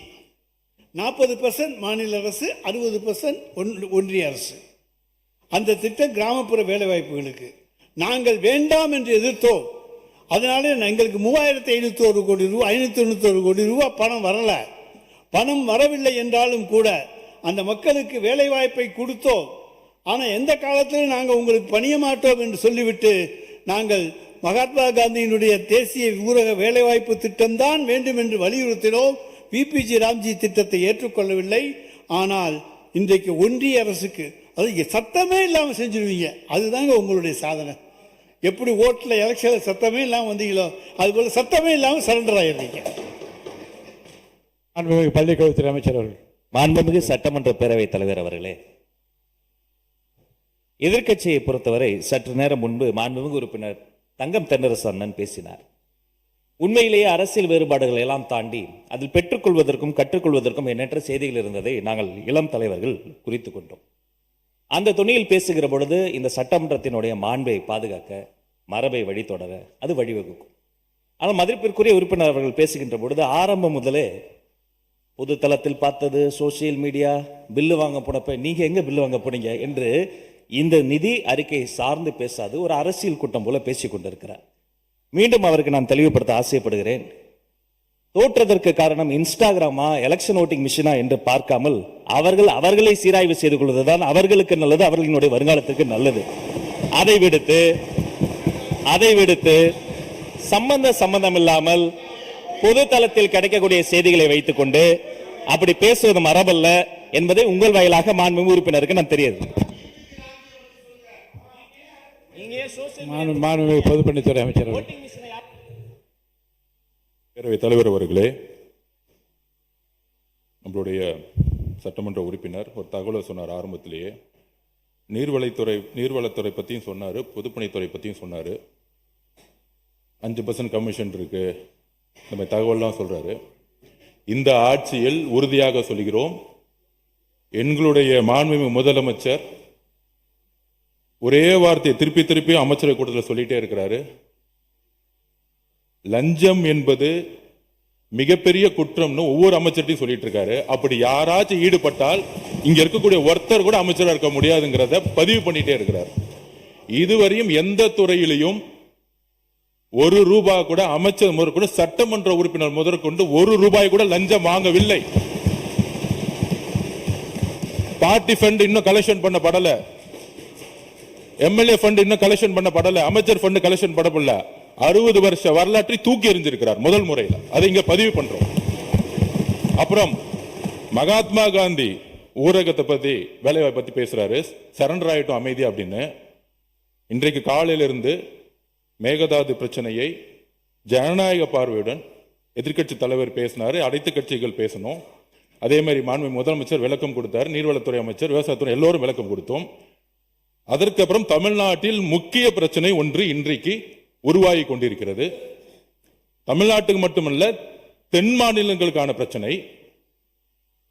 40% மாநில அரசு, 60% ஒன்றிய அரசு. அந்த திட்டம் கிராமப்புற வேலைவாய்ப்புகளுக்கு நாங்கள் வேண்டாம் என்று எதிர்த்தோம். அதனால எங்களுக்கு 3501 கோடி ரூபாய், 591 கோடி ரூபாய் பணம் வரல. பணம் வரவில்லை என்றாலும் கூட அந்த மக்களுக்கு வேலைவாய்ப்பை கொடுத்தோம். ஆனால் எந்த காலத்திலும் நாங்கள் உங்களுக்கு பணிய மாட்டோம் என்று சொல்லிவிட்டு நாங்கள் மகாத்மா காந்தியினுடைய தேசிய ஊரக வேலைவாய்ப்பு திட்டம்தான் வேண்டும் என்று வலியுறுத்தினோம். பிபிஜி ராம்ஜி திட்டத்தை ஏற்றுக்கொள்ளவில்லை. ஆனால் இன்றைக்கு ஒன்றிய அரசுக்கு அது சத்தமே இல்லாமல் செஞ்சிருவீங்க. அதுதாங்க உங்களுடைய சாதனை. எப்படி ஓட்டில் எலெக்ஷனில் சத்தமே இல்லாமல் வந்தீங்களோ அதுபோல் சத்தமே இல்லாமல் சரண்டர் ஆகிடுறீங்க. பள்ளிக்கல்வித்துறை அமைச்சர் அவர்கள். மாண்புமிகு சட்டமன்ற பேரவைத் தலைவர் அவர்களே, எதிர்க்கட்சியை பொறுத்தவரை சற்று நேரம் முன்பு மாண்புமிகு உறுப்பினர் தங்கம் தென்னரசு அண்ணன் பேசினார். உண்மையிலேயே அரசியல் வேறுபாடுகளை எல்லாம் தாண்டி அதில் பெற்றுக்கொள்வதற்கும் கற்றுக்கொள்வதற்கும் எண்ணற்ற செய்திகள் இருந்ததை நாங்கள் இளம் தலைவர்கள் குறித்து கொண்டோம். அந்த துணியில் பேசுகிற பொழுது இந்த சட்டமன்றத்தினுடைய மாண்பை பாதுகாக்க, மரபை வழித்தொடர அது வழிவகுக்கும். ஆனால் மதிப்பிற்குரிய உறுப்பினர் அவர்கள் பேசுகின்ற பொழுது ஆரம்பம் முதலே பொது தளத்தில் பார்த்தது, சோசியல் மீடியா, பில்லு வாங்க போனப்ப நீங்க எங்க பில்லு வாங்க போனீங்க என்று இந்த நிதி அறிக்கையை சார்ந்து பேசாது ஒரு அரசியல் கூட்டம் போல பேசிக் கொண்டிருக்கிறார். மீண்டும் அவருக்கு நான் தெளிவுபடுத்த ஆசைப்படுகிறேன். தோற்றதற்கு காரணம் இன்ஸ்டாகிராமா, எலெக்ஷன் ஓட்டிங் மிஷினா என்று பார்க்காமல் அவர்களை சீராய்வு செய்து கொள்வதுதான் அவர்களுக்கு நல்லது, அவர்களினுடைய வருங்காலத்திற்கு நல்லது. அதை விடுத்து சம்பந்தம் இல்லாமல் பொது தளத்தில் கிடைக்கக்கூடிய செய்திகளை வைத்துக் கொண்டு அப்படி பேசுவது மரபல்ல என்பதை உங்கள் வாயிலாக மாண்புமிகு உறுப்பினருக்கு நான் தெரியுது. மாண்புமிகு பொதுப்பணித்துறை அமைச்சர் அவர்கள். பேரவைத் தலைவர் அவர்களே, நம்மளுடைய சட்டமன்ற உறுப்பினர் ஒரு தகவலை சொன்னார் ஆரம்பத்திலேயே. நீர்வளத்துறை பற்றியும் சொன்னார், பொதுப்பணித்துறை பற்றியும் சொன்னார். 5% கமிஷன் இருக்கு, நம்ம தகவல்லாம் சொல்றாரு. இந்த ஆட்சியில் உறுதியாக சொல்கிறோம், எங்களுடைய மாண்புமிகு முதலமைச்சர் ஒரே வார்த்தையை திருப்பி திருப்பி அமைச்சரவை கூட்டத்தில் சொல்லிட்டே இருக்கிறாரு. லஞ்சம் என்பது மிகப்பெரிய குற்றம்னு ஒவ்வொரு அமைச்சர்ட்டையும் சொல்லிட்டு இருக்காரு. அப்படி யாராச்சும் ஈடுபட்டால் இங்க இருக்கக்கூடிய ஒருத்தர் கூட அமைச்சராக இருக்க முடியாதுங்கிறத பதிவு பண்ணிட்டே இருக்கிறார். இதுவரையும் எந்த துறையிலையும் ₹1 கூட அமைச்சர் முதற்கொண்டு, சட்டமன்ற உறுப்பினர் முதற்கொண்டு ₹1 கூட லஞ்சம் வாங்கவில்லை. பார்ட்டி ஃபண்ட் இன்னும் கலெக்ஷன் பண்ணப்படல, எம்எல்ஏ ஃபண்ட் இன்னும் கலெக்ஷன் பண்ணப்படல, அமைச்சர் ஃபண்ட் கலெக்ஷன் பண்ணப்படல. 60 வருஷ வரலாற்றை தூக்கி எறிஞ்சிருக்கிறார் முதல் முறையில். அதை இங்க பதிவு பண்றோம். அப்புறம் மகாத்மா காந்தி ஊரகத்தை பத்தி, வேலைவாய்ப்பை பத்தி பேசுறாரு, சரண்டர் ஆயிட்டும் அமைதி அப்படின்னு. இன்றைக்கு காலையிலிருந்து மேகதாது பிரச்சனையை ஜனநாயக பார்வையுடன் எதிர்க்கட்சி தலைவர் பேசினாரு, அனைத்து கட்சிகள் பேசணும். அதே மாதிரி மாண்புமிகு முதலமைச்சர் விளக்கம் கொடுத்தார், நீர்வளத்துறை அமைச்சர், விவசாயத்துறை எல்லோரும் விளக்கம் கொடுத்தோம். அதற்கப்புறம் தமிழ்நாட்டில் முக்கிய பிரச்சனை ஒன்று இன்றைக்கு உருவாகி கொண்டிருக்கிறது. தமிழ்நாட்டுக்கு மட்டுமல்ல, தென் மாநிலங்களுக்கான பிரச்சனை.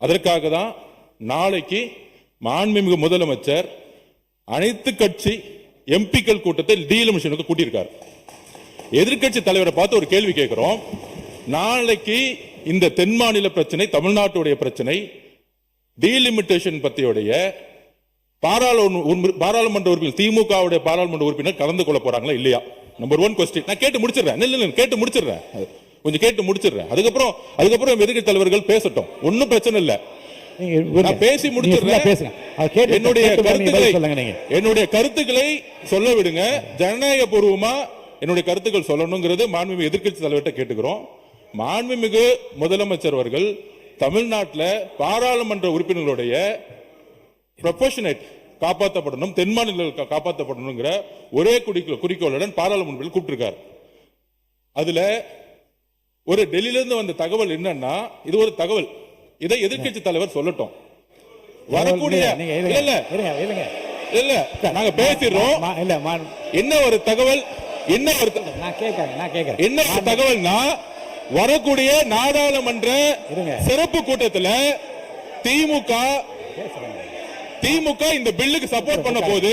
அதற்காக தான் நாளைக்கு மாண்புமிகு முதலமைச்சர் அனைத்து கட்சி எம்பிக்கள் கூட்டத்தை டீலிமிட்டேஷனுக்கு கூட்டியிருக்கார். எதிர்க்கட்சி தலைவரை பார்த்து ஒரு கேள்வி கேட்கிறோம். நாளைக்கு இந்த தென் மாநில பிரச்சனை, தமிழ்நாட்டுடைய பிரச்சனை, டீலிமிட்டேஷன் பத்தியுடைய பாராளுமன்ற உறுப்பினர், திமுகவுடைய பாராளுமன்ற உறுப்பினர் கலந்து கொள்ள போறாங்களா இல்லையா? Number 1 question. நான் கேட்டு முடிச்சிடுறேன், கொஞ்சம் கேட்டு முடிச்சிடுறேன். அதுக்கப்புறம் எதிர்க்கட்சி தலைவர்கள் பேசட்டும், ஒன்னும் பிரச்சனை இல்லை. நான் பேசி முடிச்சிடுறேன். என்னுடைய கருத்துக்களை சொல்ல விடுங்க. ஜனநாயக பூர்வமா என்னுடைய கருத்துக்கள் சொல்லணுங்கிறது மாண்புமிகு எதிர்க்கட்சி தலைவர்கிட்ட கேட்டுக்கிறோம். மாண்புமிகு முதலமைச்சர் அவர்கள் தமிழ்நாட்டில் பாராளுமன்ற உறுப்பினர்களுடைய ப்ரொபோஷனேட் காப்பாற்றப்படணும், தென் மாநிலங்கள் காப்பாற்றப்படணுங்கிற ஒரே குறிக்கோளுடன் பாராளுமன்றத்தில் கூப்பிட்டிருக்கார். அதுல ஒரு டெல்லியிலிருந்து வந்த தகவல் என்னன்னா, இது ஒரு தகவல், இதை எதிர்க்கட்சி தலைவர் சொல்லட்டும். வரக்கூடிய இல்ல நாங்க பேசிடுறோம். என்ன ஒரு தகவல், என்ன ஒரு தகவல்னா, வரக்கூடிய நாடாளுமன்ற சிறப்பு கூட்டத்தில் திமுக இந்த பில்லுக்கு சப்போர்ட் பண்ண போது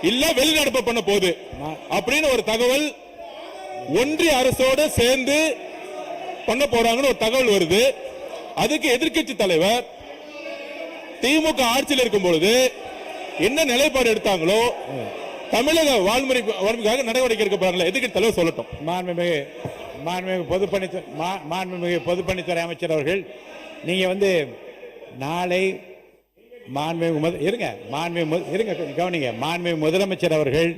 இல்ல வெளிநடப்பு பண்ண போது அப்படின்னு ஒரு தகவல், ஒன்றிய அரசோடு சேர்ந்து பண்ண போறாங்கன்னு ஒரு தகவல் வருது. அதுக்கு எதிர்க்கட்சி தலைவர் திமுக ஆட்சியில் இருக்கும் பொழுது என்ன நிலைப்பாடு எடுத்தாங்களோ, தமிழக வாழ்முறைக்காக நடவடிக்கை எடுக்க போறாங்களா, எதிர்க்கட்சி தலைவர் சொல்லட்டும். மாண்புமிகு பொதுப்பணித்துறை அமைச்சர் அவர்கள், நீங்க நாளை மாண்புமிகு முதலமைச்சர் அவர்கள்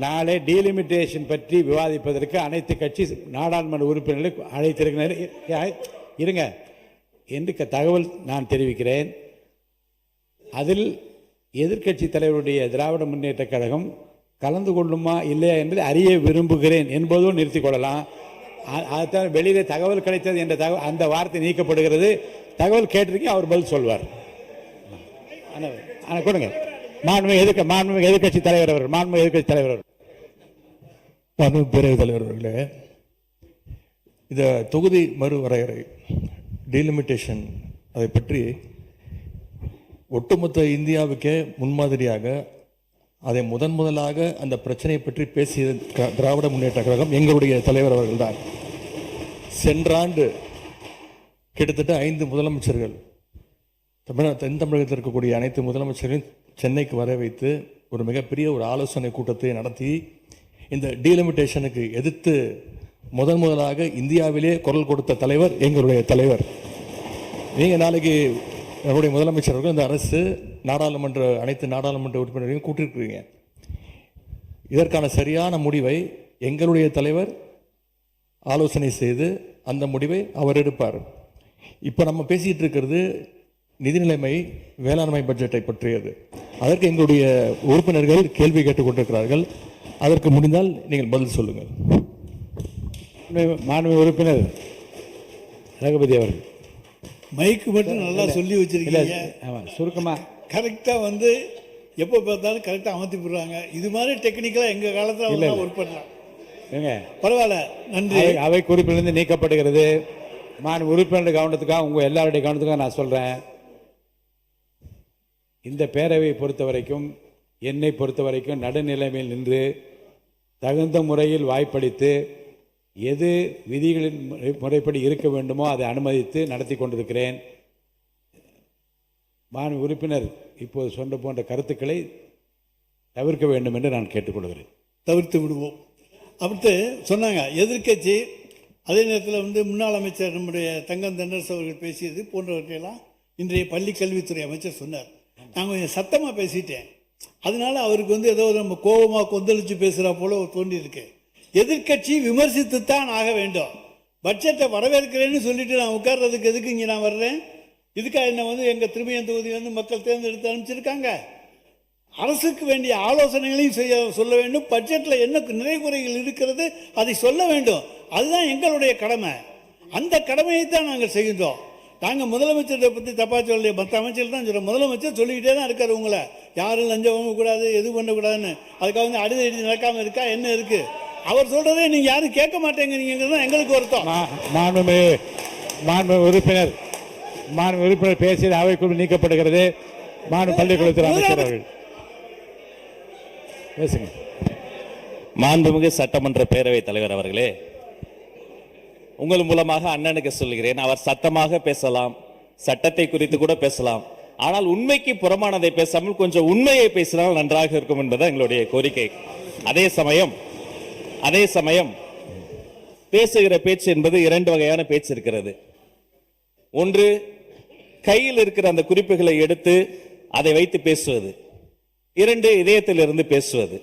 நாளை டீலிமிட்டேஷன் பற்றி விவாதிப்பதற்கு அனைத்து கட்சி நாடாளுமன்ற உறுப்பினர்களை அழைத்திருக்கிறேன் என்று தகவல் நான் தெரிவிக்கிறேன். அதில் எதிர்க்கட்சி தலைவருடைய திராவிட முன்னேற்ற கழகம் கலந்து கொள்ளுமா இல்லையா என்பதை அறிய விரும்புகிறேன் என்பதும் நிறுத்திக் கொள்ளலாம். அதுதான் வெளியிலே தகவல் கிடைத்தது என்ற அந்த வார்த்தை நீக்கப்படுகிறது. தகவல் கேட்டிருக்கீங்க, அவர் பதில் சொல்வார். கொடுங்க. மாண்புமிகு எதிர்க்கட்சி தலைவர் அவர்கள். பேரவைத் தலைவர் அவர்களே, இந்த தொகுதி மறுவரையறை, டீலிமிட்டேஷன், அதை பற்றி ஒட்டுமொத்த இந்தியாவுக்கே முன்மாதிரியாக அதை முதலாக அந்த பிரச்சனையை பற்றி பேசிய திராவிட முன்னேற்ற கழகம் எங்களுடைய தலைவர் அவர்கள்தான். சென்ற ஆண்டு கிட்டத்தட்ட 5 முதலமைச்சர்கள் தென் தமிழகத்தில் இருக்கக்கூடிய அனைத்து முதலமைச்சர்களையும் சென்னைக்கு வர வைத்து ஒரு மிகப்பெரிய ஒரு ஆலோசனை கூட்டத்தை நடத்தி இந்த டீலிமிட்டேஷனுக்கு எதிர்த்து முதலாக இந்தியாவிலே குரல் கொடுத்த தலைவர் எங்களுடைய தலைவர். நீங்கள் நாளைக்கு நம்முடைய முதலமைச்சர்கள் இந்த அரசு அனைத்து நாடாளுமன்ற உறுப்பினரையும் கூட்டிருக்கிறீங்க. இதற்கான சரியான முடிவை எங்களுடைய தலைவர் ஆலோசனை செய்து அந்த முடிவை அவர் எடுப்பார். இப்போ நம்ம பேசிகிட்டு இருக்கிறது நிதிநிலைமை வேளாண்மை பட்ஜெட்டை பற்றியது. அதற்கு எங்களுடைய உறுப்பினர்கள் கேள்வி கேட்டுக்கொண்டிருக்கிறார்கள். அதற்கு முடிந்தால் நீங்கள் பதில் சொல்லுங்கள். மாண்புமிகு உறுப்பினர் ரகுபதி அவர்கள். மைக்கு மட்டும் நல்லா சொல்லி வச்சிருக்கீங்க. ஆமாம், சுருக்கமாக கரெக்டாக வந்து எப்போ பார்த்தாலும் கரெக்டாக அமர்த்தி போடுறாங்க. இது மாதிரி டெக்னிக்கலாக எங்கள் காலத்தில் ஒர்க் பண்ணலாம். ஏங்க பரவாயில்ல, நன்றி. அவை குறிப்பிலிருந்து நீக்கப்படுகிறது. மாண்பு உறுப்பினர் கவனத்துக்காக, உங்கள் எல்லாருடைய கவனத்துக்காக நான் சொல்கிறேன். இந்த பேரவையை பொறுத்த வரைக்கும், என்னை பொறுத்த வரைக்கும் நடுநிலைமையில் நின்று தகுந்த முறையில் வாய்ப்பளித்து எது விதிகளின் முறைப்படி இருக்க வேண்டுமோ அதை அனுமதித்து நடத்தி கொண்டிருக்கிறேன். மாண்பு உறுப்பினர் இப்போது சொன்ன போன்ற கருத்துக்களை தவிர்க்க வேண்டும் என்று நான் கேட்டுக்கொள்கிறேன். தவிர்த்து விடுவோம். அப்படி சொன்னாங்க எதிர்க்கட்சி. அதே நேரத்தில் வந்து முன்னாள் அமைச்சர் நம்முடைய தங்கம் தென்னரசு அவர்கள் பேசியது போன்றவற்றையெல்லாம் இன்றைய பள்ளி கல்வித்துறை அமைச்சர் சொன்னார். நான் கொஞ்சம் சத்தமாக பேசிட்டேன். அதனால அவருக்கு வந்து ஏதோ நம்ம கோபமாக கொந்தளிச்சு பேசுகிறா போல தோன்றியிருக்கு. எதிர்க்கட்சி விமர்சித்துத்தான் ஆக வேண்டும். பட்ஜெட்டை வரவேற்கிறேன்னு சொல்லிட்டு நான் உட்கார்றதுக்கு எதுக்கு இங்கே நான் வர்றேன்? இதுக்காக என்ன வந்து எங்கள் திரும்பியன் தொகுதி வந்து மக்கள் தேர்ந்தெடுத்து அனுப்பிச்சிருக்காங்க. அரசுக்கு வேண்டிய ஆலோசனைகளையும் சொல்ல வேண்டும். பட்ஜெட்டில் என்ன நிறைகுறைகள் இருக்கிறது அதை சொல்ல வேண்டும். அதுதான் எங்களுடைய கடமை. அந்த கடமையை தான் நாங்கள் செய்கின்றோம். நாங்கள் முதலமைச்சரை பற்றி தப்பாக சொல்லலையே, மற்ற அமைச்சர் தான் சொல்கிறோம். முதலமைச்சர் சொல்லிக்கிட்டே தான் இருக்கார். உங்களை யாரும் லஞ்சம் வாங்கக்கூடாது, எது பண்ணக்கூடாதுன்னு. அதுக்காக வந்து அடிதடி நடக்காமல் இருக்கா என்ன இருக்குது? அவர் சொல்கிறதே நீங்கள் யாரும் கேட்க மாட்டேங்கிறீங்கிறது தான் எங்களுக்கு வருத்தம். மாண்பு உறுப்பினர் பேசியது அவைக்குள் நீக்கப்படுகிறது. பள்ளிக்கூடத்தில் அமைச்சர் அவர்கள் பேசுங்க. மாண்புமிகு சட்டமன்ற பேரவைத் தலைவர் அவர்களே, உங்கள் மூலமாக அண்ணனுக்கு சொல்கிறேன், அவர் சத்தமாக பேசலாம், சட்டத்தை குறித்து கூட பேசலாம். ஆனால் உண்மைக்கு புறமானதை பேசாமல் கொஞ்சம் உண்மையை பேசினால் நன்றாக இருக்கும் என்பது எங்களுடைய கோரிக்கை. அதே சமயம் பேசுகிற பேச்சு என்பது 2 வகையான பேச்சு இருக்கிறது. ஒன்று, கையில் இருக்கிற அந்த குறிப்புகளை எடுத்து அதை வைத்து பேசுவது. 2, இதயத்திலிருந்து பேசுவது.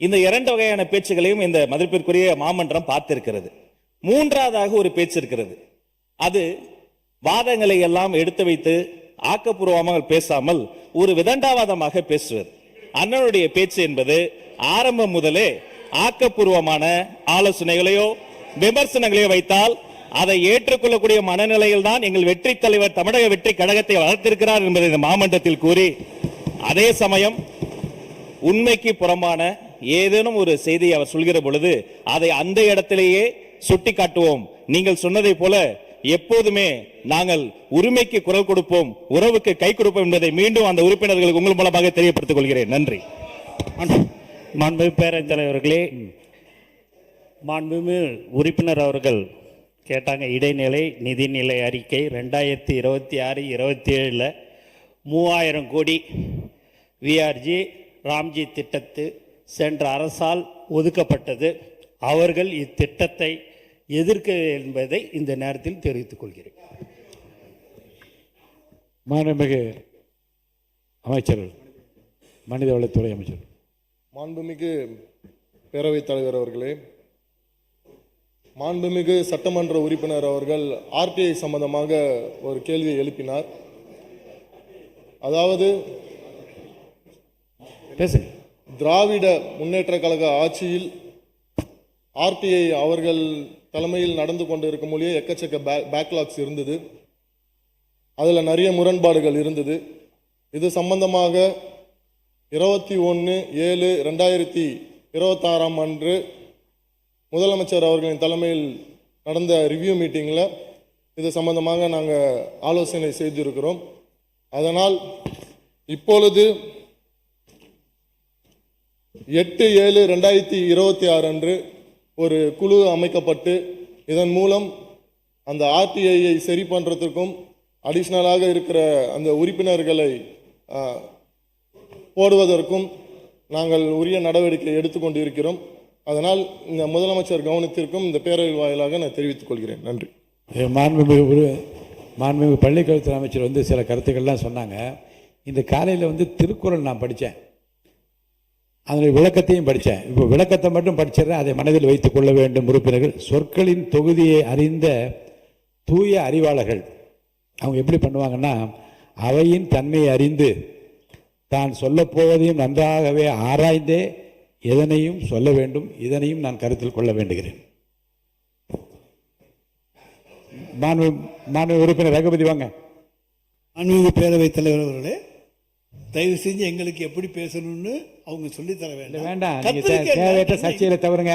இந்த 2 வகையான பேச்சுகளையும் இந்த மதிப்பிற்குரிய மாமன்றம் பார்த்திருக்கிறது. 3வதாக ஒரு பேச்சு இருக்கிறது. அது வாதங்களை எல்லாம் எடுத்து வைத்து ஆக்கப்பூர்வமாக பேசாமல் ஒரு விதண்டாவாதமாக பேசுவது. அண்ணனுடைய பேச்சு என்பது ஆரம்பம் முதலே ஆக்கப்பூர்வமான ஆலோசனைகளையோ விமர்சனங்களையோ வைத்தால் அதை ஏற்றுக்கொள்ளக்கூடிய மனநிலையில் தான் எங்கள் வெற்றி தலைவர் தமிழக வெற்றி கழகத்தை வளர்த்திருக்கிறார் என்பதை இந்த மாமன்றத்தில் கூறி, அதே சமயம் உண்மைக்கு புறம்பான ஏதேனும் ஒரு செய்தியை அவர் சொல்கிற பொழுது அதை அந்த இடத்திலேயே சுட்டி காட்டுவோம். நீங்கள் சொன்னதை போல எப்போதுமே நாங்கள் உரிமைக்கு குரல் கொடுப்போம், உறவுக்கு கை கொடுப்போம் என்பதை மீண்டும் அந்த உறுப்பினர்களுக்கு உங்கள் மூலமாக தெரியப்படுத்திக் கொள்கிறேன். நன்றி. மாண்புமிகு பேரவைத் தலைவர்களே, மாண்புமிகு உறுப்பினர் அவர்கள் கேட்டாங்க. இடைநிலை நிதிநிலை அறிக்கை 2026-27 3000 கோடி விஆர்ஜி ராம்ஜி திட்டத்து சென்ற அரசால் ஒதுக்கப்பட்டது. அவர்கள் இத்திட்டத்தை எதிர்க்க என்பதை இந்த நேரத்தில் தெரிவித்துக் கொள்கிறேன். மாண்புமிகு அமைச்சர்கள், மனிதவளத்துறை அமைச்சர். மாண்புமிகு பேரவைத் தலைவர் அவர்களே, மாண்புமிகு சட்டமன்ற உறுப்பினர் அவர்கள் ஆர்டிஐ சம்பந்தமாக ஒரு கேள்வியை எழுப்பினார். அதாவது திராவிட முன்னேற்ற கழக ஆட்சியில் ஆர்டிஐ அவர்கள் தலைமையில் நடந்து கொண்டு இருக்கும் மொழியே எக்கச்சக்க பேக்லாக்ஸ் இருந்தது. அதில் நிறைய முரண்பாடுகள் இருந்தது. இது சம்பந்தமாக 21/7/2026 அன்று முதலமைச்சர் அவர்களின் தலைமையில் நடந்த ரிவ்யூ மீட்டிங்கில் இது சம்பந்தமாக நாங்கள் ஆலோசனை செய்திருக்கிறோம். அதனால் இப்பொழுது 8/7/2026 அன்று ஒரு குழு அமைக்கப்பட்டு இதன் மூலம் அந்த ஆர்டிஐயை சரி பண்ணுறதுக்கும் அடிஷ்னலாக இருக்கிற அந்த உறுப்பினர்களை போடுவதற்கும் நாங்கள் உரிய நடவடிக்கை எடுத்துக்கொண்டிருக்கிறோம். அதனால் இந்த முதலமைச்சர் கவனத்திற்கும் இந்த பேரவை வாயிலாக நான் தெரிவித்துக் கொள்கிறேன். நன்றி. மாண்புமிகு பள்ளிக்கல்வித்துறை அமைச்சர் வந்து சில கருத்துக்கள்லாம் சொன்னாங்க. இந்த காலையில் வந்து திருக்குறள் நான் படித்தேன், அதனுடைய விளக்கத்தையும் படித்தேன். இப்போ விளக்கத்தை மட்டும் படிச்சிடறேன், அதை மனதில் வைத்துக் கொள்ள வேண்டும். உறுப்பினர்கள் சொற்களின் தொகுதியை அறிந்த தூய அறிவாளர்கள் அவங்க எப்படி பண்ணுவாங்கன்னா, அவையின் தன்மையை அறிந்து தான் சொல்லப்போவதையும் நன்றாகவே ஆராய்ந்தே எதனையும் சொல்ல வேண்டும், இதனையும் நான் கருத்தில் கொள்ள வேண்டுகிறேன். மாண்புமிகு உறுப்பினர் ரகுபதி வாங்க. மாண்புமிகு பேரவைத் தலைவர் அவர்களே, தயவு செஞ்சு எங்களுக்கு எப்படி பேசணும்னு அவங்க சொல்லித்தர வேண்டும். வேண்டாம், நீங்க தேவையற்ற சர்ச்சையில தவறுங்க.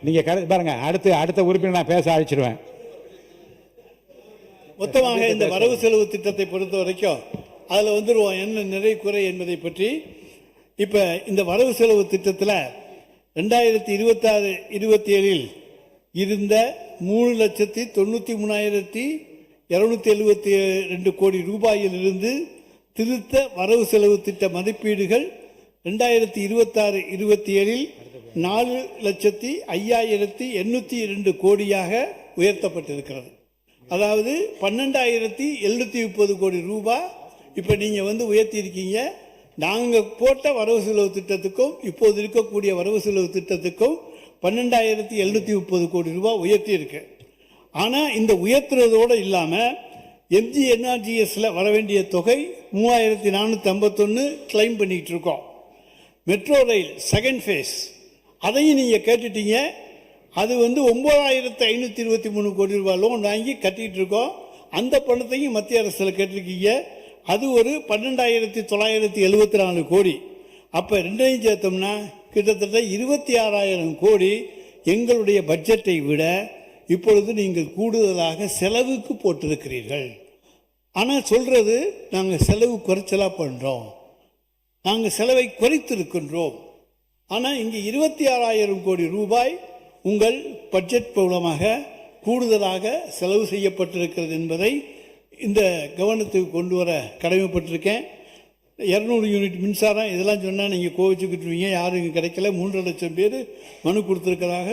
நீங்க பாருங்க, அடுத்த உறுப்பினர் நான் பேச அழைச்சிடுவேன். மொத்தமாக இந்த வரவு செலவு திட்டத்தை பொறுத்த வரைக்கும் அதில் வந்துடுவோம் என்ன நிறை குறை என்பதை பற்றி. இப்போ இந்த வரவு செலவு திட்டத்தில் 2026-27 இருந்த 3,93,272 கோடி ரூபாயிலிருந்து திருத்த வரவு செலவு திட்ட மதிப்பீடுகள் 2026-27 4,05,802 கோடியாக உயர்த்தப்பட்டிருக்கிறது. அதாவது 12,730 கோடி ரூபாய் இப்போ நீங்கள் வந்து உயர்த்தியிருக்கீங்க. நாங்கள் போட்ட வரவு செலவு திட்டத்துக்கும் இப்போது இருக்கக்கூடிய வரவு செலவு திட்டத்துக்கும் 12,730 கோடி ரூபாய் உயர்த்தி இருக்கு. ஆனால் இந்த உயர்த்துறதோடு இல்லாமல் எம்ஜிஎன்ஆர்ஜிஎஸ்ல வர வேண்டிய தொகை 3,451 கிளைம் பண்ணிட்டு இருக்கோம். மெட்ரோ ரயில் செகண்ட் ஃபேஸ் அதையும் நீங்கள் கேட்டுட்டீங்க. அது வந்து 9,523 கோடி ரூபாய் லோன் வாங்கி கட்டிட்டு இருக்கோம். அந்த பணத்தையும் மத்திய அரசில் கேட்டிருக்கீங்க. அது ஒரு 12,974 கோடி. அப்போ ரெண்டையும் சேர்த்தோம்னா கிட்டத்தட்ட 26,000 கோடி எங்களுடைய பட்ஜெட்டை விட இப்பொழுது நீங்கள் கூடுதலாக செலவுக்கு போட்டிருக்கிறீர்கள். ஆனால் சொல்றது நாங்கள் செலவு குறைச்சலாக பண்ணுறோம், நாங்கள் செலவை குறைத்திருக்கின்றோம். ஆனால் இங்கே 26,000 கோடி ரூபாய் உங்கள் பட்ஜெட் மூலமாக கூடுதலாக செலவு செய்யப்பட்டிருக்கிறது என்பதை இந்த கவனத்துக்கு கொண்டு வர கடமைப்பட்டிருக்கேன். 200 யூனிட் மின்சாரம் இதெல்லாம் சொன்னால் நீங்கள் கோவிச்சுக்கிட்டுருவீங்க, யாரும் இங்கே கிடைக்கல. 3.5 லட்சம் பேர் மனு கொடுத்துருக்கிறதாக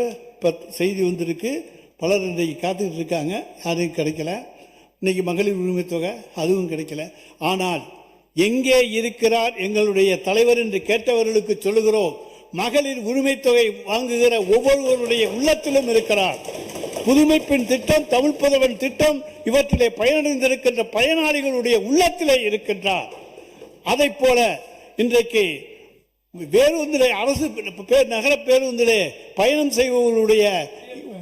செய்தி வந்திருக்கு. பலர் இன்றைக்கு காத்துக்கிட்டு இருக்காங்க, யாரும் கிடைக்கல. இன்றைக்கி மகளிர் உரிமை தொகை அதுவும் கிடைக்கல. ஆனால் எங்கே இருக்கிறார் எங்களுடைய தலைவர் என்று கேட்டவர்களுக்கு சொல்லுகிறோம், மகளிர் உரிமை தொகை வாங்குகிற ஒவ்வொருவருடைய உள்ளத்திலும் இருக்கிறார். புதுமை பெண் திட்டம், தமிழ் புதல்வன் திட்டம் இவற்றிலே பயனடைந்திருக்கின்ற பயனாளிகளுடைய உள்ளத்திலே இருக்கின்றார். அதை போல இன்றைக்கு பேருந்திலே அரசு நகர பேருந்திலே பயணம் செய்பவர்களுடைய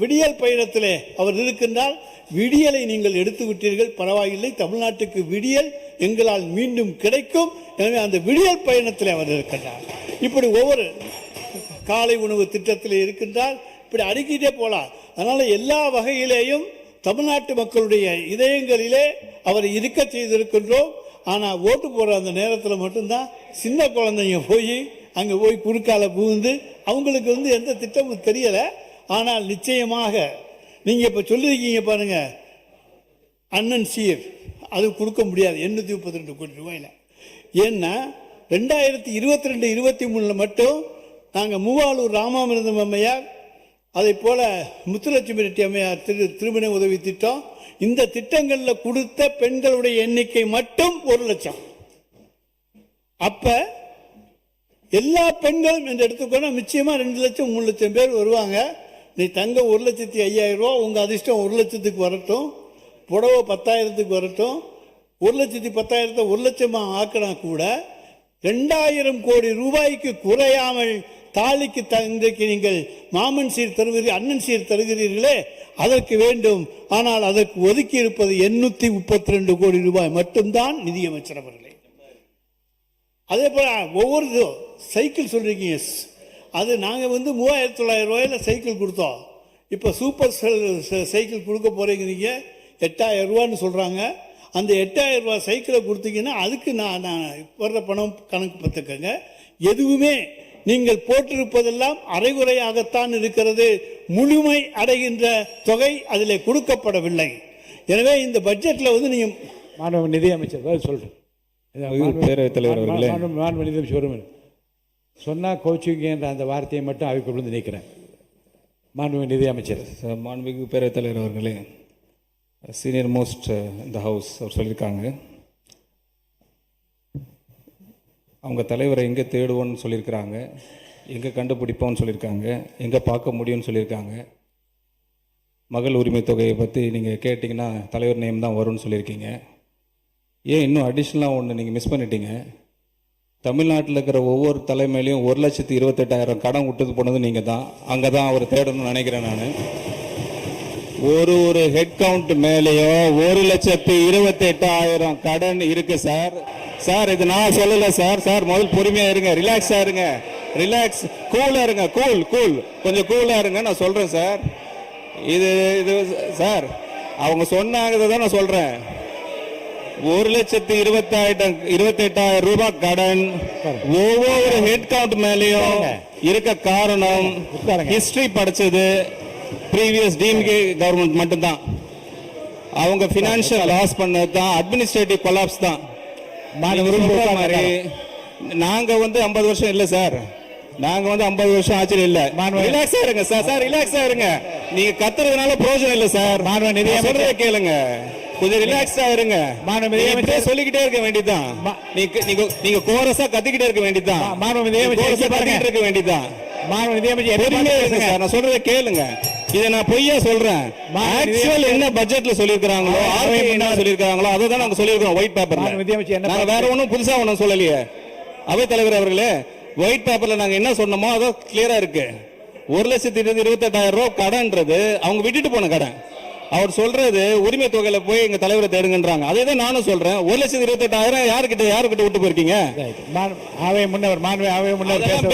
விடியல் பயணத்திலே அவர் இருக்கின்றார். விடியலை நீங்கள் எடுத்து விட்டீர்கள், பரவாயில்லை. தமிழ்நாட்டுக்கு விடியல் எங்களால் மீண்டும் கிடைக்கும். எனவே அந்த விடியல் பயணத்தில் அவர் இருக்கின்றார். இப்படி ஒவ்வொரு காலை உணவு திட்டத்தில் இருக்கின்றார். இப்படி அடுக்கிட்டே போலாம். அதனால எல்லா வகையிலேயும் தமிழ்நாட்டு மக்களுடைய இதயங்களிலே அவர் இருக்க செய்திருக்கின்றோம். ஆனால் ஓட்டு போடுற அந்த நேரத்தில் மட்டும்தான் சின்ன குழந்தைங்க போய் அங்கே போய் குறுக்கால புகுந்து அவங்களுக்கு வந்து எந்த திட்டமும் தெரியலை. ஆனால் நிச்சயமாக நீங்கள் இப்போ சொல்லியிருக்கீங்க பாருங்க, அண்ணன் சீர் அது கொடுக்க முடியாது 832 கோடி ரூபாயில். ஏன்னா 2022-23 மட்டும் நாங்கள் மூவாலூர் ராமாமிர்தம் அம்மையார், அதை போல முத்துலட்சுமி ரெட்டி அம்மையார் திருமண உதவி திட்டம், இந்த திட்டங்களில் கொடுத்த பெண்களுடைய எண்ணிக்கை மட்டும் 1 லட்சம். அப்ப எல்லா பெண்களும் என்று எடுத்துக்கோனா நிச்சயமா 2 லட்சம் 3 லட்சம் பேர் வருவாங்க. நீ தங்க 1,05,000 ரூபா, உங்க அதிர்ஷ்டம் 1 லட்சத்துக்கு வரட்டும், புடவை 10,000க்கு வரட்டும். 1,10,000 1 லட்சமா ஆக்கினா கூட 2,000 கோடி ரூபாய்க்கு குறையாமல் தாலிக்கு இன்றைக்கு நீங்கள் மாமன் சீர் தருகிறீர்கள், அண்ணன் சீர் தருகிறீர்களே, அதற்கு வேண்டும். ஆனால் அதற்கு ஒதுக்கி இருப்பது 832 கோடி ரூபாய் மட்டும்தான் நிதியமைச்சர் அவர்களே. அதே போல ஒவ்வொரு சைக்கிள் சொல்றீங்க, அது நாங்கள் வந்து 3,900 ரூபாயில் சைக்கிள் கொடுத்தோம். இப்போ சூப்பர் சைக்கிள் கொடுக்க போறீங்க, 8,000 ரூபான்னு சொல்றாங்க. அந்த 8000 ரூபாய் சைக்கிளை கொடுத்தீங்கன்னா அதுக்கு நான் வர்ற பணம் கணக்கு பார்த்துக்கங்க. எதுவுமே நீங்கள் போட்டிருப்பதெல்லாம் அரைகுறையாகத்தான் இருக்கிறது. முழுமை அடைகின்ற தொகை அதில் கொடுக்கப்படவில்லை. எனவே இந்த பட்ஜெட்டில் வந்து நீங்கள் மாண்பு நிதி அமைச்சர் பதில் சொல்கிறேன். பேரவைத் தலைவர் அவர்களே, மாண்பு நிதி அமைச்சர் ஒரு சொன்னால் கோச்சிங்கன்ற அந்த வார்த்தையை மட்டும் அவைக்குள் வந்து நீக்கிறேன். மாண்பு நிதி அமைச்சர். மாண்புமிகு பேரவைத் தலைவர் அவர்களே, சீனியர் மோஸ்ட் இந்த ஹவுஸ் அவர் சொல்லியிருக்காங்க, அவங்க தலைவரை எங்கே தேடுவோன்னு சொல்லியிருக்கிறாங்க, எங்கே கண்டுபிடிப்போம்னு சொல்லியிருக்காங்க, எங்கே பார்க்க முடியும்னு சொல்லியிருக்காங்க. மகள் உரிமை தொகையை பற்றி நீங்கள் கேட்டிங்கன்னா தலைவர் நேம் தான் வரும்னு சொல்லியிருக்கீங்க. ஏன் இன்னும் அடிஷ்னலாக ஒன்று நீங்கள் மிஸ் பண்ணிட்டீங்க. தமிழ்நாட்டில் இருக்கிற ஒவ்வொரு தலைமையிலையும் 1,28,000 கடன் விட்டது போனது நீங்கள் தான். அங்கே தான் அவர் தேடணும்னு நினைக்கிறேன் நான். ஒரு ஹெட் கவுண்ட் மேலேயும் 1,28,000 கடன் இருக்கு சார். சார் இது நான் சொல்லல சார். சார் முதல் பொறுமையா இருங்க, ரிலாக்ஸா இருங்க, ரிலாக்ஸ், கூலா இருங்க, கூல் கொஞ்சம் கூலா இருங்க. நான் சொல்றேன் சார், இது சார் அவங்க சொன்னாங்க தான் நான் சொல்றேன். 1,28,000 ரூபாய் கடன் ஒவ்வொரு ஹெட் கவுண்ட் மேலேயும் இருக்க காரணம் ஹிஸ்டரி படிச்சது ப்ரீவியஸ் டிஎம்கே கவர்மெண்ட் மட்டும்தான். அவங்க பினான்சியல் லாஸ் பண்ணது தான், அட்மினிஸ்ட்ரேட்டிவ் கொலாப்ஸ் தான். மாதிரி நாங்க வந்து 50 வருஷம் இல்ல சார், நாங்க வந்து 50 வருஷம் ஆச்சு இல்ல. ரிலாக்ஸா இருங்க சார், சார் ரிலாக்ஸா இருங்க. நீங்க கத்துறதுனால பிரயோஜனம் இல்ல சார். சொல்றத கேளுங்க, கொஞ்சம் ரிலாக்ஸா இருங்க. சொல்லிக்கிட்டே இருக்க வேண்டியதுதான். நீங்க கோரஸா கத்திக்கிட்டே இருக்க வேண்டியதுதான். இருக்க வேண்டியதுதான். நான் சொல்றத கேளுங்க. இதை நான் பொய்யா சொல்றேன். ஆக்சுவல் என்ன பட்ஜெட்ல சொல்லிருக்காங்களோ, என்ன சொல்லிருக்காங்களோ அதை தான் நாங்க சொல்லிருக்கோம் ஒயிட் பேப்பர்ல. நாங்க வேற ஒன்றும் புதுசா ஒன்றும் சொல்லலையே. அவைத் தலைவர் அவர்களே, ஒயிட் பேப்பர்ல நாங்க என்ன சொன்னோமோ அதோ கிளியரா இருக்கு. 1,28,000 ரூபாய் கடன்றது அவங்க விட்டுட்டு போன கடன். அவர் சொல்றது உரிமை தொகையில போய் எங்க தலைவரை தேடுங்கன்றாங்க. அதே தான் நானும் சொல்றேன். 1,28,000 யாருக்கிட்ட விட்டு போயிருக்கீங்க?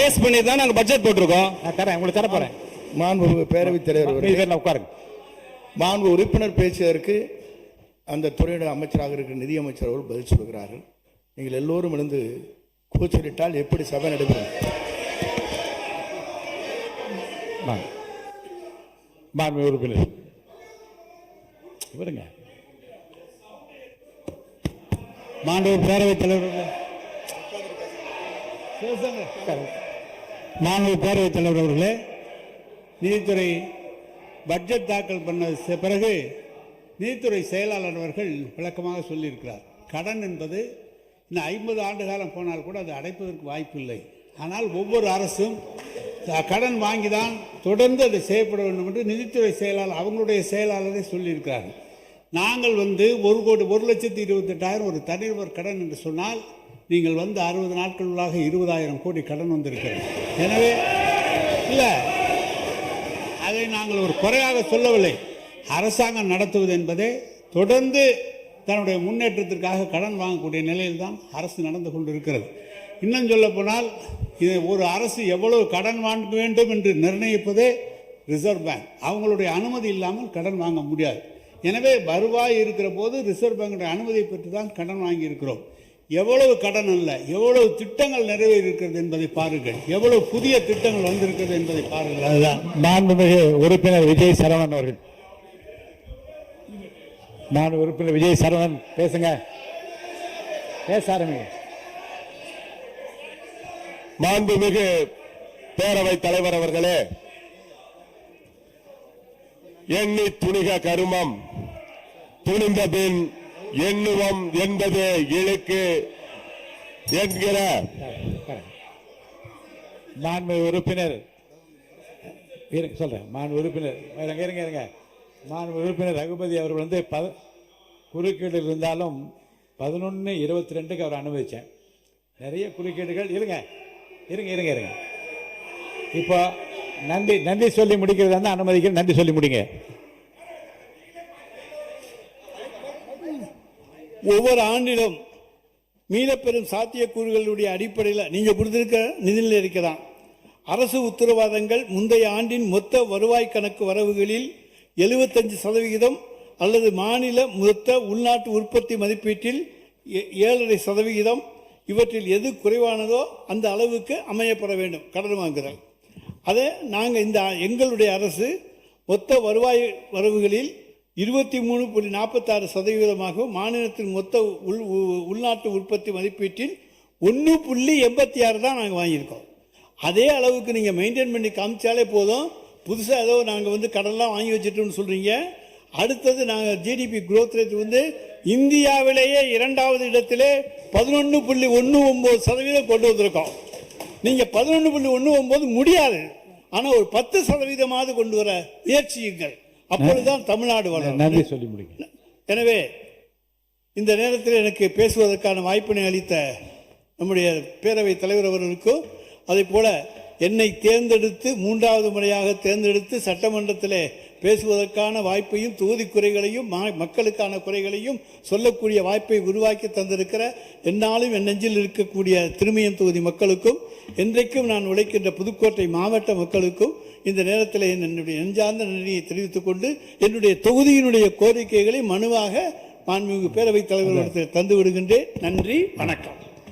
பேஸ் பண்ணி தான் நாங்க பட்ஜெட் போட்டிருக்கோம். உங்களுக்கு தர போறேன். மாண்பு பேரவைத் தலைவர் உட்காருங்க. மாண்பு உறுப்பினர் பேசியதற்கு அந்த துறையுடைய அமைச்சராக இருக்கிற நிதி அமைச்சர் அவர்கள் பதில் சொல்கிறார்கள். நீங்கள் எல்லோரும் எழுந்து கூச்சலிட்டால் எப்படி சபை நடைபெறும்? மாண்பு உறுப்பினர் இவருங்க. மாண்பு பேரவைத் தலைவர், மாண்பு பேரவைத் தலைவர் அவர்களே, நீதித்துறை பட்ஜெட் தாக்கல் பண்ண பிறகு நீதித்துறை செயலாளர் அவர்கள் விளக்கமாக சொல்லியிருக்கிறார். கடன் என்பது இன்னும் 50 ஆண்டு காலம் போனால் கூட அது அடைப்பதற்கு வாய்ப்பில்லை. ஆனால் ஒவ்வொரு அரசும் கடன் வாங்கி தான் தொடர்ந்து அதை செய்யப்பட வேண்டும் என்று நிதித்துறை செயலாளர் அவங்களுடைய செயலாளரை சொல்லியிருக்கிறார்கள். நாங்கள் வந்து 1,28,000 ஒரு தனிநபர் கடன் என்று சொன்னால் நீங்கள் வந்து 60 நாட்களுள்ளாக 20,000 கோடி கடன் வந்திருக்கிறது. எனவே இல்லை, அதை நாங்கள் ஒரு குறையாக சொல்லவில்லை. அரசாங்கம் நடத்துவது என்பதே தொடர்ந்து தன்னுடைய முன்னேற்றத்திற்காக கடன் வாங்கக்கூடிய நிலையில் தான் அரசு நடந்து கொண்டிருக்கிறது. இன்னும் சொல்ல போனால் இது ஒரு அரசு எவ்வளவு கடன் வாங்க வேண்டும் என்று நிர்ணயிப்பதே ரிசர்வ் பேங்க். அவங்களுடைய அனுமதி இல்லாமல் கடன் வாங்க முடியாது. எனவே வருவாய் இருக்கிற போது ரிசர்வ் பேங்குடைய அனுமதியை பெற்று தான் கடன் வாங்கி இருக்கிறோம். எவ்வளவு கடன் அல்ல, எவ்வளவு திட்டங்கள் நிறைவேறியிருக்கிறது என்பதை பாருங்கள், எவ்வளவு புதிய திட்டங்கள் வந்திருக்கிறது என்பதை பாருங்கள். அதுதான் மாண்புமிகு உறுப்பினர் விஜய் சரவணன் அவர்கள். மாண்பு உறுப்பினர் விஜய் சரவணன் பேசுங்க, பேச ஆரம்பிங்க. மாண்புமிகு பேரவைத் தலைவர் அவர்களே, எண்ணி துணிக கருமம் துணிந்த பின் எண்ணுவம் என்பது இழுக்கு என்கிற மாண்பு உறுப்பினர் சொல்றேன். மாண்பு உறுப்பினர் இருங்க. மாண்பு உறுப்பினர் ரகுபதி அவர்கள் வந்து குறுக்கீடு இருந்தாலும் 11:22 அவர் அனுமதிச்சேன். நிறைய குறுக்கீடுகள் இருங்க. இப்போ நன்றி சொல்லி முடிக்கிறதா இருந்தால் அனுமதிக்கிறேன். நன்றி சொல்லி முடிங்க. ஒவ்வொரு ஆண்டிலும் மீளப்பெறும் சாத்தியக்கூறுகளுடைய அடிப்படையில் நீங்கள் கொடுத்திருக்க நிதிநிலை அறிக்கை அரசு உத்தரவாதங்கள் முந்தைய ஆண்டின் மொத்த வருவாய் கணக்கு வரவுகளில் 75% அல்லது மாநில மொத்த உள்நாட்டு உற்பத்தி மதிப்பீட்டில் 7.5% இவற்றில் எது குறைவானதோ அந்த அளவுக்கு அமையப்பட வேண்டும் கடன் வாங்குதல். அதை நாங்கள் எங்களுடைய அரசு மொத்த வருவாய் வரவுகளில் 23.46% மாநிலத்தின் மொத்த உள்நாட்டு உற்பத்தி மதிப்பீட்டில் 1.86 தான் நாங்கள் வாங்கியிருக்கோம். அதே அளவுக்கு நீங்கள் மெயின்டைன் பண்ணி காமிச்சாலே போதும். புதுசாக ஏதோ நாங்கள் கடன்லாம் வாங்கி வச்சுட்டோம்னு சொல்கிறீங்க. அடுத்தது நாங்கள் ஜிடிபி growth ரேட் இந்தியாவிலேயே 2வது இடத்திலே 11.19% கொண்டு வந்திருக்கோம். நீங்கள் 11.19 முடியாது, ஆனால் ஒரு 10% கொண்டு வர முயற்சியுங்கள். அப்பொழுதுதான் தமிழ்நாடு வளரும். நன்றி சொல்லி முடிங்க. எனவே இந்த நேரத்தில் எனக்கு பேசுவதற்கான வாய்ப்பினை அளித்த நம்முடைய பேரவைத் தலைவர் அவர்களுக்கும், அதே போல என்னை தேர்ந்தெடுத்து 3வது முறையாக தேர்ந்தெடுத்து சட்டமன்றத்திலே பேசுவதற்கான வாய்ப்பையும் தொகுதி குறைகளையும் மக்களுக்கான குறைகளையும் சொல்லக்கூடிய வாய்ப்பை உருவாக்கி தந்திருக்கிற என்னாலும் என் நெஞ்சில் இருக்கக்கூடிய திருமயம் தொகுதி மக்களுக்கும், என்றைக்கும் நான் உழைக்கின்ற புதுக்கோட்டை மாவட்ட மக்களுக்கும் இந்த நேரத்தில் என்னுடைய நெஞ்சார்ந்த நன்றியை தெரிவித்துக் கொண்டு என்னுடைய தொகுதியினுடைய கோரிக்கைகளை மனுவாக மாண்புமிகு பேரவைத் தலைவர்களிடத்தில் தந்து விடுகின்றேன். நன்றி, வணக்கம்.